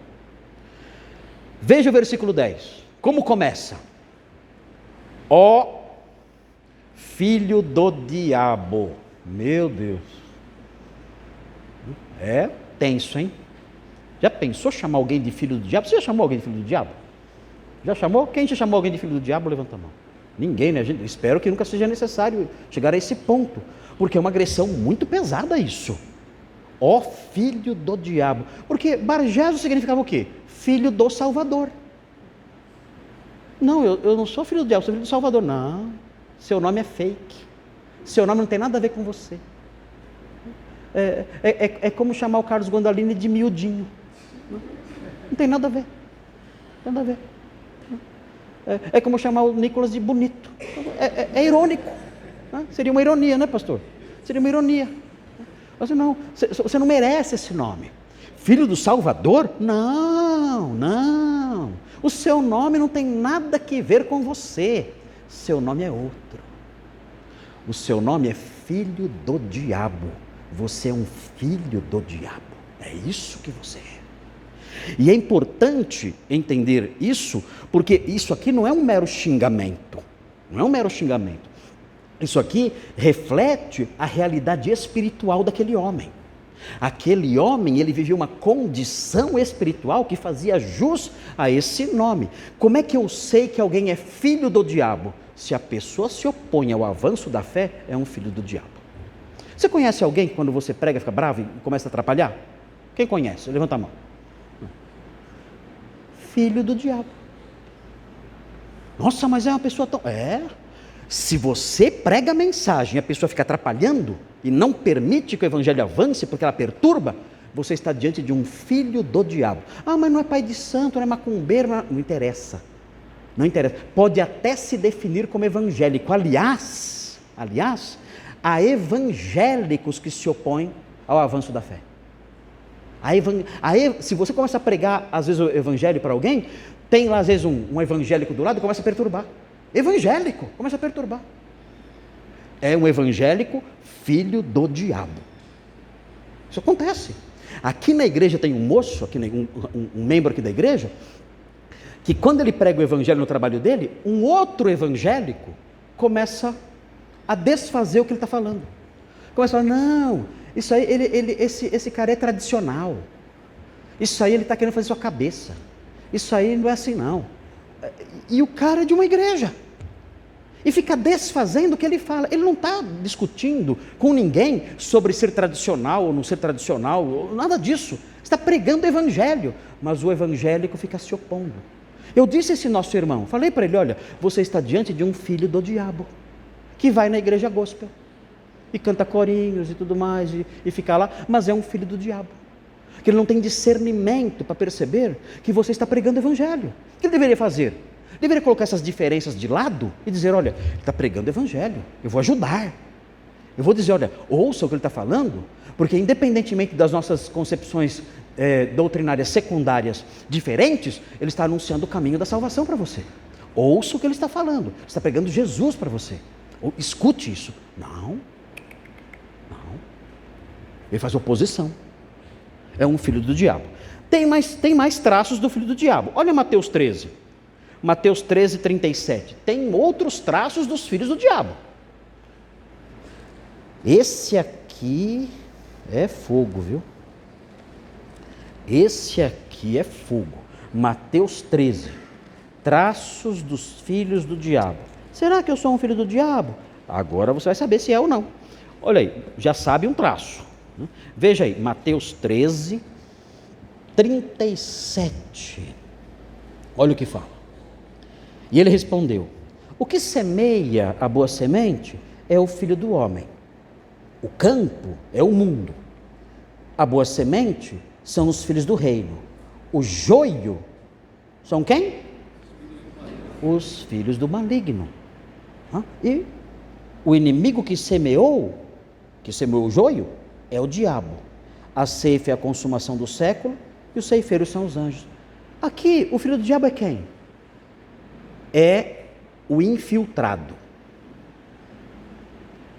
S1: Veja o versículo 10. Como começa? Ó filho do diabo. Meu Deus. É tenso, hein? Já pensou chamar alguém de filho do diabo? Você já chamou alguém de filho do diabo? Já chamou? Quem já chamou alguém de filho do diabo? Levanta a mão. Ninguém, né? Espero que nunca seja necessário chegar a esse ponto, porque é uma agressão muito pesada isso. Ó filho do diabo. Porque Bar-Jesus significava o quê? Filho do Salvador. Não, eu não sou filho do diabo, sou filho do Salvador. Não, seu nome é fake. Seu nome não tem nada a ver com você. É como chamar o Carlos Gondalini de miudinho. Não tem nada a ver. Nada a ver. É como chamar o Nicolas de bonito. É irônico. Seria uma ironia, né, pastor? Seria uma ironia. Você não merece esse nome. Filho do Salvador? Não. O seu nome não tem nada a ver com você. Seu nome é outro. O seu nome é filho do diabo. Você é um filho do diabo. É isso que você é. E é importante entender isso, porque isso aqui não é um mero xingamento. Não é um mero xingamento. Isso aqui reflete a realidade espiritual daquele homem. Aquele homem, ele vivia uma condição espiritual que fazia jus a esse nome. Como é que eu sei que alguém é filho do diabo? Se a pessoa se opõe ao avanço da fé, é um filho do diabo. Você conhece alguém que quando você prega fica bravo e começa a atrapalhar? Quem conhece? Levanta a mão. Filho do diabo. Nossa, mas é uma pessoa tão... Se você prega a mensagem e a pessoa fica atrapalhando e não permite que o evangelho avance porque ela perturba, você está diante de um filho do diabo. Mas não é pai de santo, não é macumbeiro, não interessa. Não interessa. Pode até se definir como evangélico. Aliás, há evangélicos que se opõem ao avanço da fé. Se você começa a pregar, às vezes, o evangelho para alguém, tem lá, às vezes, um evangélico do lado e começa a perturbar. Evangélico, começa a perturbar. É um evangélico filho do diabo. Isso acontece. Aqui na igreja tem um moço, um membro aqui da igreja, que quando ele prega o evangelho no trabalho dele, um outro evangélico começa a desfazer o que ele está falando. Começa a falar, não, isso aí, esse cara é tradicional. Isso aí ele está querendo fazer sua cabeça. Isso aí não é assim não. E o cara é de uma igreja. E fica desfazendo o que ele fala. Ele não está discutindo com ninguém sobre ser tradicional ou não ser tradicional, nada disso. Está pregando o evangelho, mas o evangélico fica se opondo. Eu disse a esse nosso irmão, falei para ele, olha, você está diante de um filho do diabo, que vai na igreja gospel, e canta corinhos e tudo mais, e fica lá, mas é um filho do diabo, que ele não tem discernimento para perceber que você está pregando o evangelho. O que ele deveria fazer? Deveria colocar essas diferenças de lado e dizer, olha, ele está pregando o evangelho, eu vou ajudar. Eu vou dizer, olha, ouça o que ele está falando, porque independentemente das nossas concepções doutrinárias secundárias diferentes, ele está anunciando o caminho da salvação para você. Ouça o que ele está falando, ele está pregando Jesus para você. Escute isso. Não. Ele faz oposição. É um filho do diabo. Tem mais traços do filho do diabo. Olha Mateus 13. Mateus 13, 37. Tem outros traços dos filhos do diabo. Esse aqui é fogo, viu? Esse aqui é fogo. Mateus 13. Traços dos filhos do diabo. Será que eu sou um filho do diabo? Agora você vai saber se é ou não. Olha aí, já sabe um traço. Veja aí, Mateus 13, 37. Olha o que fala. E ele respondeu: o que semeia a boa semente é o filho do homem. O campo é o mundo. A boa semente são os filhos do reino. O joio são quem? Os filhos do maligno. E o inimigo que semeou o joio, é o diabo. A ceifa é a consumação do século e os ceifeiros são os anjos. Aqui, o filho do diabo é quem? É o infiltrado.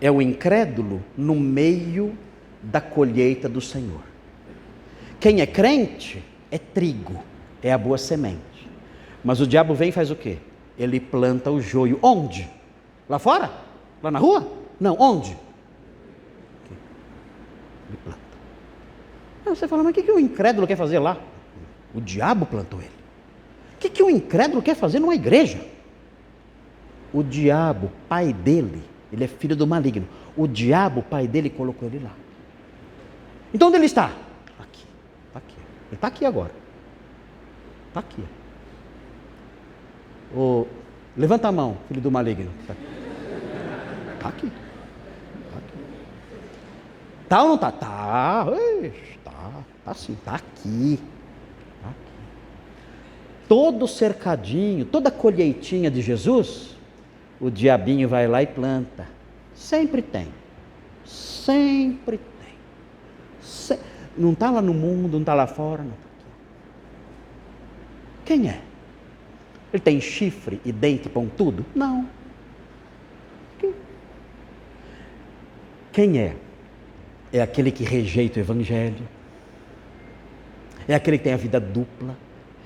S1: É o incrédulo no meio da colheita do Senhor. Quem é crente é trigo, é a boa semente. Mas o diabo vem e faz o quê? Ele planta o joio. Onde? Lá fora? Lá na rua? Não, onde? Ele planta. Aí você fala, mas o que o incrédulo quer fazer lá? O diabo plantou ele. O que o incrédulo quer fazer numa igreja? O diabo, pai dele, ele é filho do maligno. O diabo, pai dele, colocou ele lá. Então onde ele está? Aqui. Ele está aqui agora. Está aqui. Levanta a mão, filho do maligno. Está aqui. Tá ou não está? Tá. Tá sim, está aqui. Todo cercadinho, toda colheitinha de Jesus, o diabinho vai lá e planta. Sempre tem. Não está lá no mundo, não está lá fora. Não. Quem é? Ele tem chifre e dente pontudo? Não. Quem é? É aquele que rejeita o evangelho. É aquele que tem a vida dupla.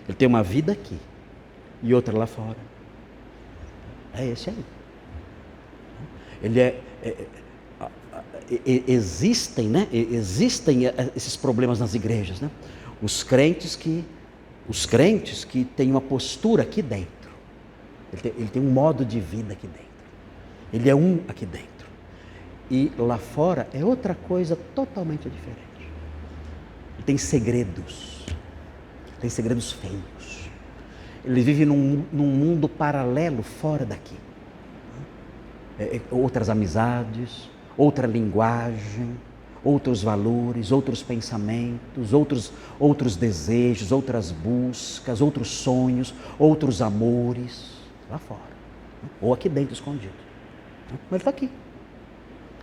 S1: Ele tem uma vida aqui e outra lá fora. É esse aí. Ele existem, né? Existem esses problemas nas igrejas, né? Os crentes que têm uma postura aqui dentro. Ele tem um modo de vida aqui dentro. Ele é um aqui dentro. E lá fora é outra coisa totalmente diferente. Ele tem segredos feios. Ele vive num mundo paralelo fora daqui. Outras amizades, outra linguagem, outros valores, outros pensamentos, outros desejos, outras buscas, outros sonhos, outros amores, lá fora. Ou aqui dentro escondido. Mas ele está aqui.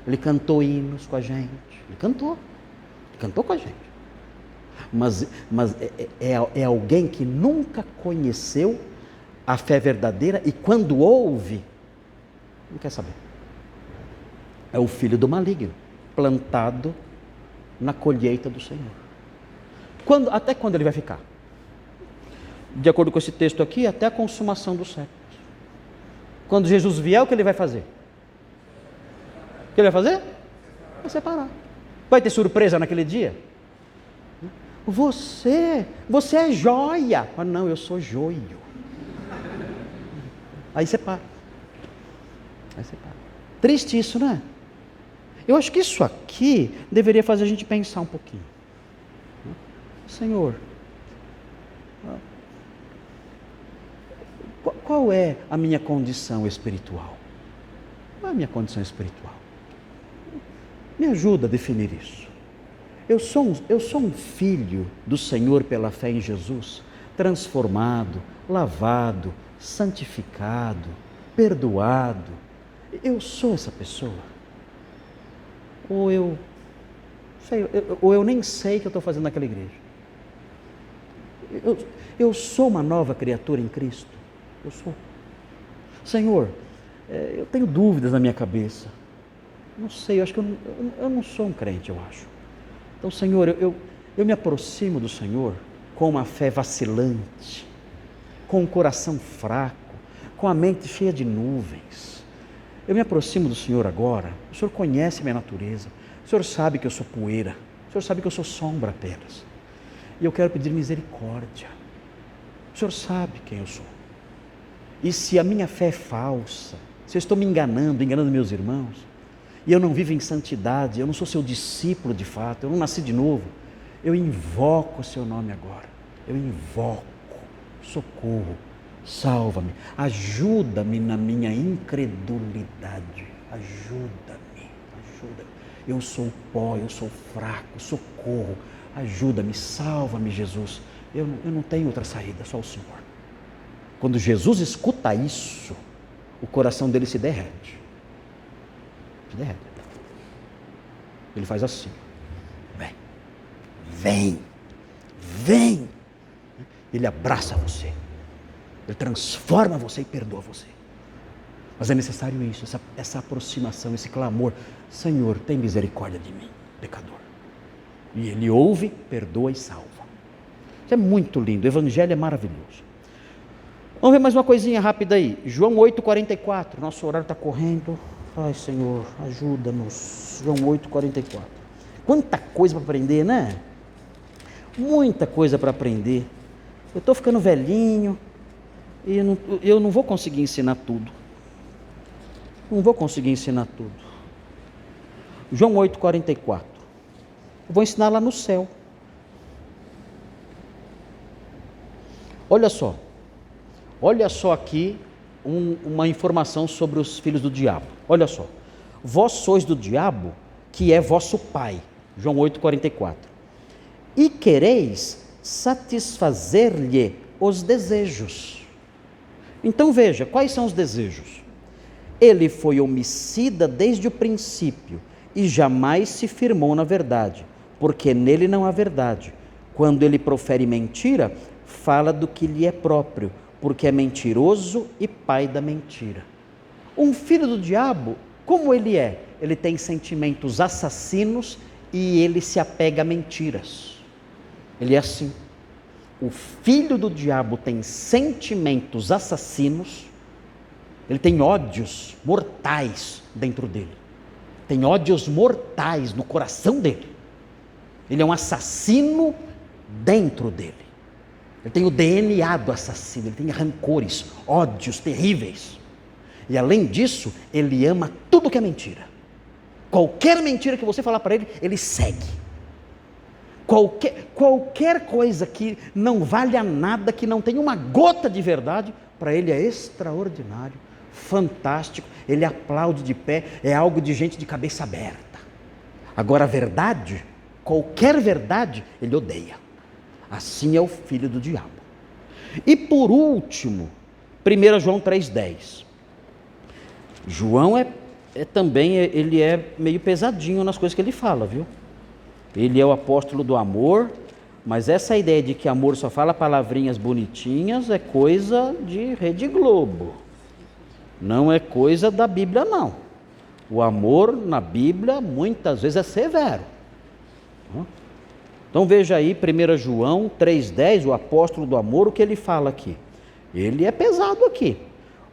S1: Ele cantou hinos com a gente. Ele cantou com a gente. Mas é alguém que nunca conheceu a fé verdadeira e quando ouve, não quer saber. É o filho do maligno, plantado na colheita do Senhor. Até quando ele vai ficar? De acordo com esse texto aqui, até a consumação dos séculos. Quando Jesus vier, o que ele vai fazer? O que ele vai fazer? Vai separar. Vai ter surpresa naquele dia? Você é joia. Mas não, eu sou joio. Aí separa. Triste isso, né? Eu acho que isso aqui deveria fazer a gente pensar um pouquinho. Senhor, qual é a minha condição espiritual? Qual é a minha condição espiritual? Me ajuda a definir isso. Eu sou um filho do Senhor pela fé em Jesus, transformado, lavado, santificado, perdoado. Eu sou essa pessoa? Ou eu nem sei o que eu estou fazendo naquela igreja? Eu sou uma nova criatura em Cristo? Eu sou. Senhor, eu tenho dúvidas na minha cabeça. Não sei, eu acho que eu não sou um crente, eu acho. Então, Senhor, eu me aproximo do Senhor com uma fé vacilante, com um coração fraco, com a mente cheia de nuvens. Eu me aproximo do Senhor agora. O Senhor conhece minha natureza. O Senhor sabe que eu sou poeira. O Senhor sabe que eu sou sombra apenas. E eu quero pedir misericórdia. O Senhor sabe quem eu sou. E se a minha fé é falsa, se eu estou me enganando meus irmãos, e eu não vivo em santidade, eu não sou seu discípulo de fato, eu não nasci de novo, eu invoco o seu nome agora. Eu invoco, socorro, salva-me, ajuda-me na minha incredulidade, ajuda-me. Eu sou pó, eu sou fraco, socorro, ajuda-me, salva-me, Jesus. Eu não tenho outra saída, só o Senhor. Quando Jesus escuta isso, o coração dele se derrete. Ele faz assim: vem. Ele abraça você, ele transforma você e perdoa você. Mas é necessário isso, essa aproximação, esse clamor: Senhor, tem misericórdia de mim, pecador. E ele ouve, perdoa e salva. Isso é muito lindo, o evangelho é maravilhoso. Vamos ver mais uma coisinha rápida aí. João 8,44, nosso horário está correndo. Ai, Senhor, ajuda-nos. João 8,44. Quanta coisa para aprender, né? Muita coisa para aprender. Eu estou ficando velhinho e eu não vou conseguir ensinar tudo. João 8,44. Eu vou ensinar lá no céu. Olha só aqui uma informação sobre os filhos do diabo. Olha só. Vós sois do diabo, que é vosso pai. João 8,44. E quereis satisfazer-lhe os desejos. Então veja, quais são os desejos? Ele foi homicida desde o princípio e jamais se firmou na verdade, porque nele não há verdade. Quando ele profere mentira, fala do que lhe é próprio, porque é mentiroso e pai da mentira. Um filho do diabo, como ele é? Ele tem sentimentos assassinos e ele se apega a mentiras. Ele é assim. o filho do diabo tem sentimentos assassinos, ele tem ódios mortais dentro dele, tem ódios mortais no coração dele, ele é um assassino dentro dele, ele tem o DNA do assassino, ele tem rancores, ódios terríveis, e além disso, ele ama tudo que é mentira. Qualquer mentira que você falar para ele, ele segue. Qualquer coisa que não valha nada, que não tenha uma gota de verdade, para ele é extraordinário, fantástico, ele aplaude de pé, é algo de gente de cabeça aberta. Agora a verdade, qualquer verdade, ele odeia. Assim é o filho do diabo. E por último, 1 João 3,10. João também, ele é meio pesadinho nas coisas que ele fala, viu? Ele é o apóstolo do amor, mas essa ideia de que amor só fala palavrinhas bonitinhas é coisa de Rede Globo. Não é coisa da Bíblia, não. O amor na Bíblia muitas vezes é severo. Então veja aí 1 João 3,10, o apóstolo do amor, o que ele fala aqui. Ele é pesado aqui.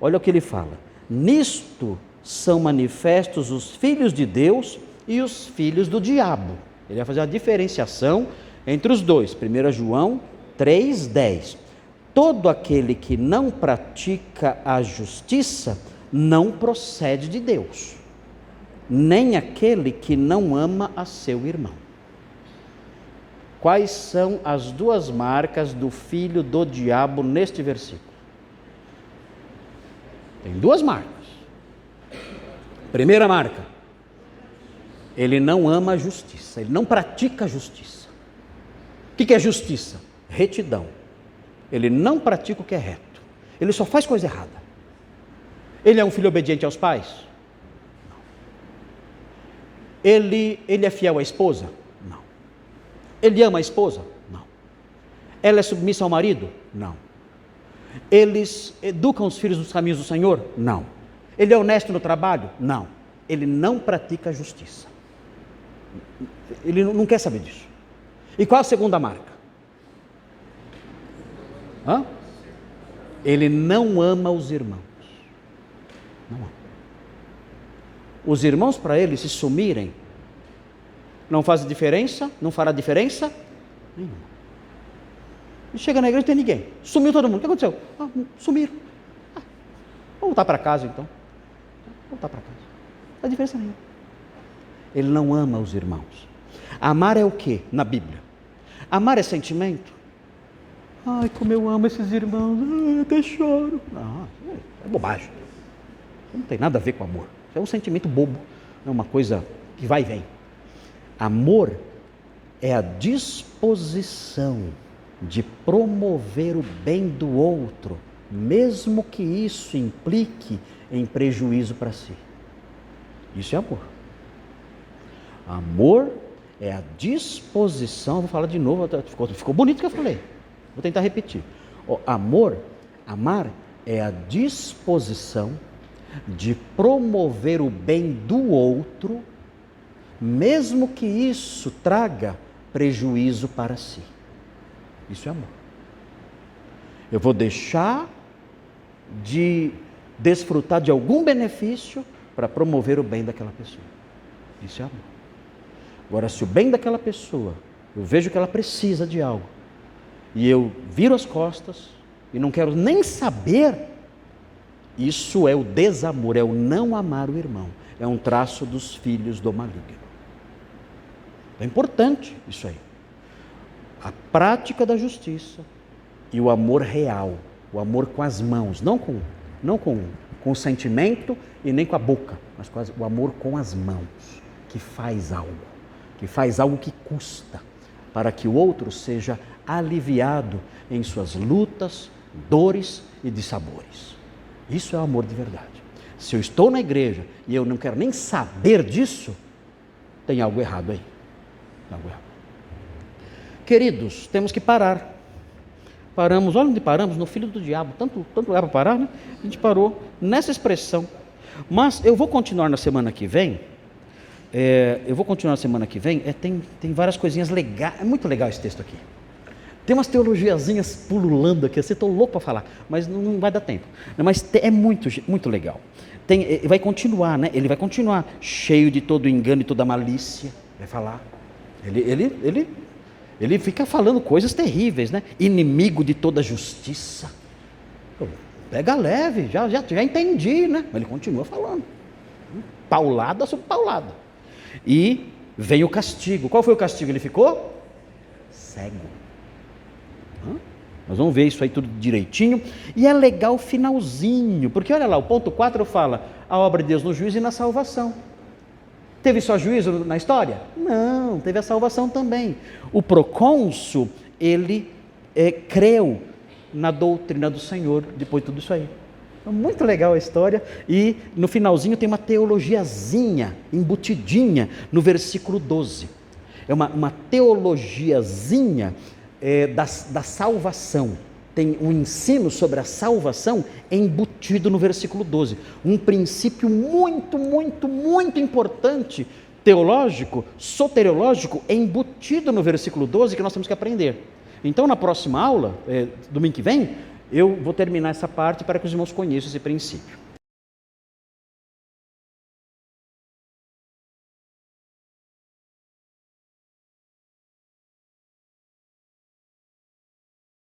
S1: Olha o que ele fala. Nisto são manifestos os filhos de Deus e os filhos do diabo. Ele vai fazer a diferenciação entre os dois. 1 João 3,10. Todo aquele que não pratica a justiça não procede de Deus, nem aquele que não ama a seu irmão. Quais são as duas marcas do filho do diabo neste versículo? Tem duas marcas. Primeira marca, ele não ama a justiça, ele não pratica a justiça. O que é justiça? Retidão. Ele não pratica o que é reto, ele só faz coisa errada. Ele é um filho obediente aos pais? Não. Ele é fiel à esposa? Não. Ele ama a esposa? Não. Ela é submissa ao marido? Não. Eles educam os filhos nos caminhos do Senhor? Não. Ele é honesto no trabalho? Não. Ele não pratica a justiça. Ele não quer saber disso. E qual a segunda marca? Ele não ama os irmãos. Não ama. Os irmãos, para ele, se sumirem, não faz diferença, não fará diferença nenhuma. E chega na igreja e não tem ninguém. Sumiu todo mundo. O que aconteceu? Sumiram. Vamos voltar para casa então. Voltar para casa. Não faz diferença nenhuma. Ele não ama os irmãos. Amar é o que na Bíblia? Amar é sentimento? Ai, como eu amo esses irmãos, ai, até choro. Não, é bobagem. Não tem nada a ver com amor. É um sentimento bobo, é uma coisa que vai e vem. Amor é a disposição de promover o bem do outro, mesmo que isso implique em prejuízo para si. Isso é amor. Amor é a disposição, vou falar de novo, ficou bonito o que eu falei, vou tentar repetir. Amar é a disposição de promover o bem do outro, mesmo que isso traga prejuízo para si. Isso é amor. Eu vou deixar de desfrutar de algum benefício para promover o bem daquela pessoa. Isso é amor. Agora, se o bem daquela pessoa, eu vejo que ela precisa de algo, e eu viro as costas e não quero nem saber, isso é o desamor, é o não amar o irmão. É um traço dos filhos do maligno. É importante isso aí. A prática da justiça e o amor real, o amor com as mãos, não com o sentimento e nem com a boca, mas o amor com as mãos, que faz algo que custa, para que o outro seja aliviado em suas lutas, dores e dissabores. Isso é o amor de verdade. Se eu estou na igreja e eu não quero nem saber disso, tem algo errado aí. Tem algo errado. Queridos, temos que parar. Paramos, olha onde paramos, no filho do diabo, tanto lugar para parar, né? A gente parou nessa expressão. Mas eu vou continuar na semana que vem. Tem várias coisinhas legais, é muito legal esse texto aqui. Tem umas teologiazinhas pululando aqui, assim, estou louco para falar, mas não vai dar tempo. Mas é muito, muito legal. Vai continuar, né? Ele vai continuar cheio de todo engano e toda malícia. Vai falar. Ele fica falando coisas terríveis, né? Inimigo de toda justiça. Pô, pega leve, já entendi, né? Mas ele continua falando. Paulada sobre paulada. E vem o castigo. Qual foi o castigo? Ele ficou cego. Nós vamos ver isso aí tudo direitinho. E é legal o finalzinho, porque olha lá, o ponto 4 fala a obra de Deus no juízo e na salvação. Teve só juízo na história? Não, teve a salvação também. O procônsul, ele creu na doutrina do Senhor depois de tudo isso aí. Então, muito legal a história. E no finalzinho tem uma teologiazinha, embutidinha, no versículo 12. É uma teologiazinha da salvação. Tem um ensino sobre a salvação embutido no versículo 12. Um princípio muito, muito, muito importante, teológico, soteriológico, embutido no versículo 12 que nós temos que aprender. Então, na próxima aula, domingo que vem, eu vou terminar essa parte para que os irmãos conheçam esse princípio.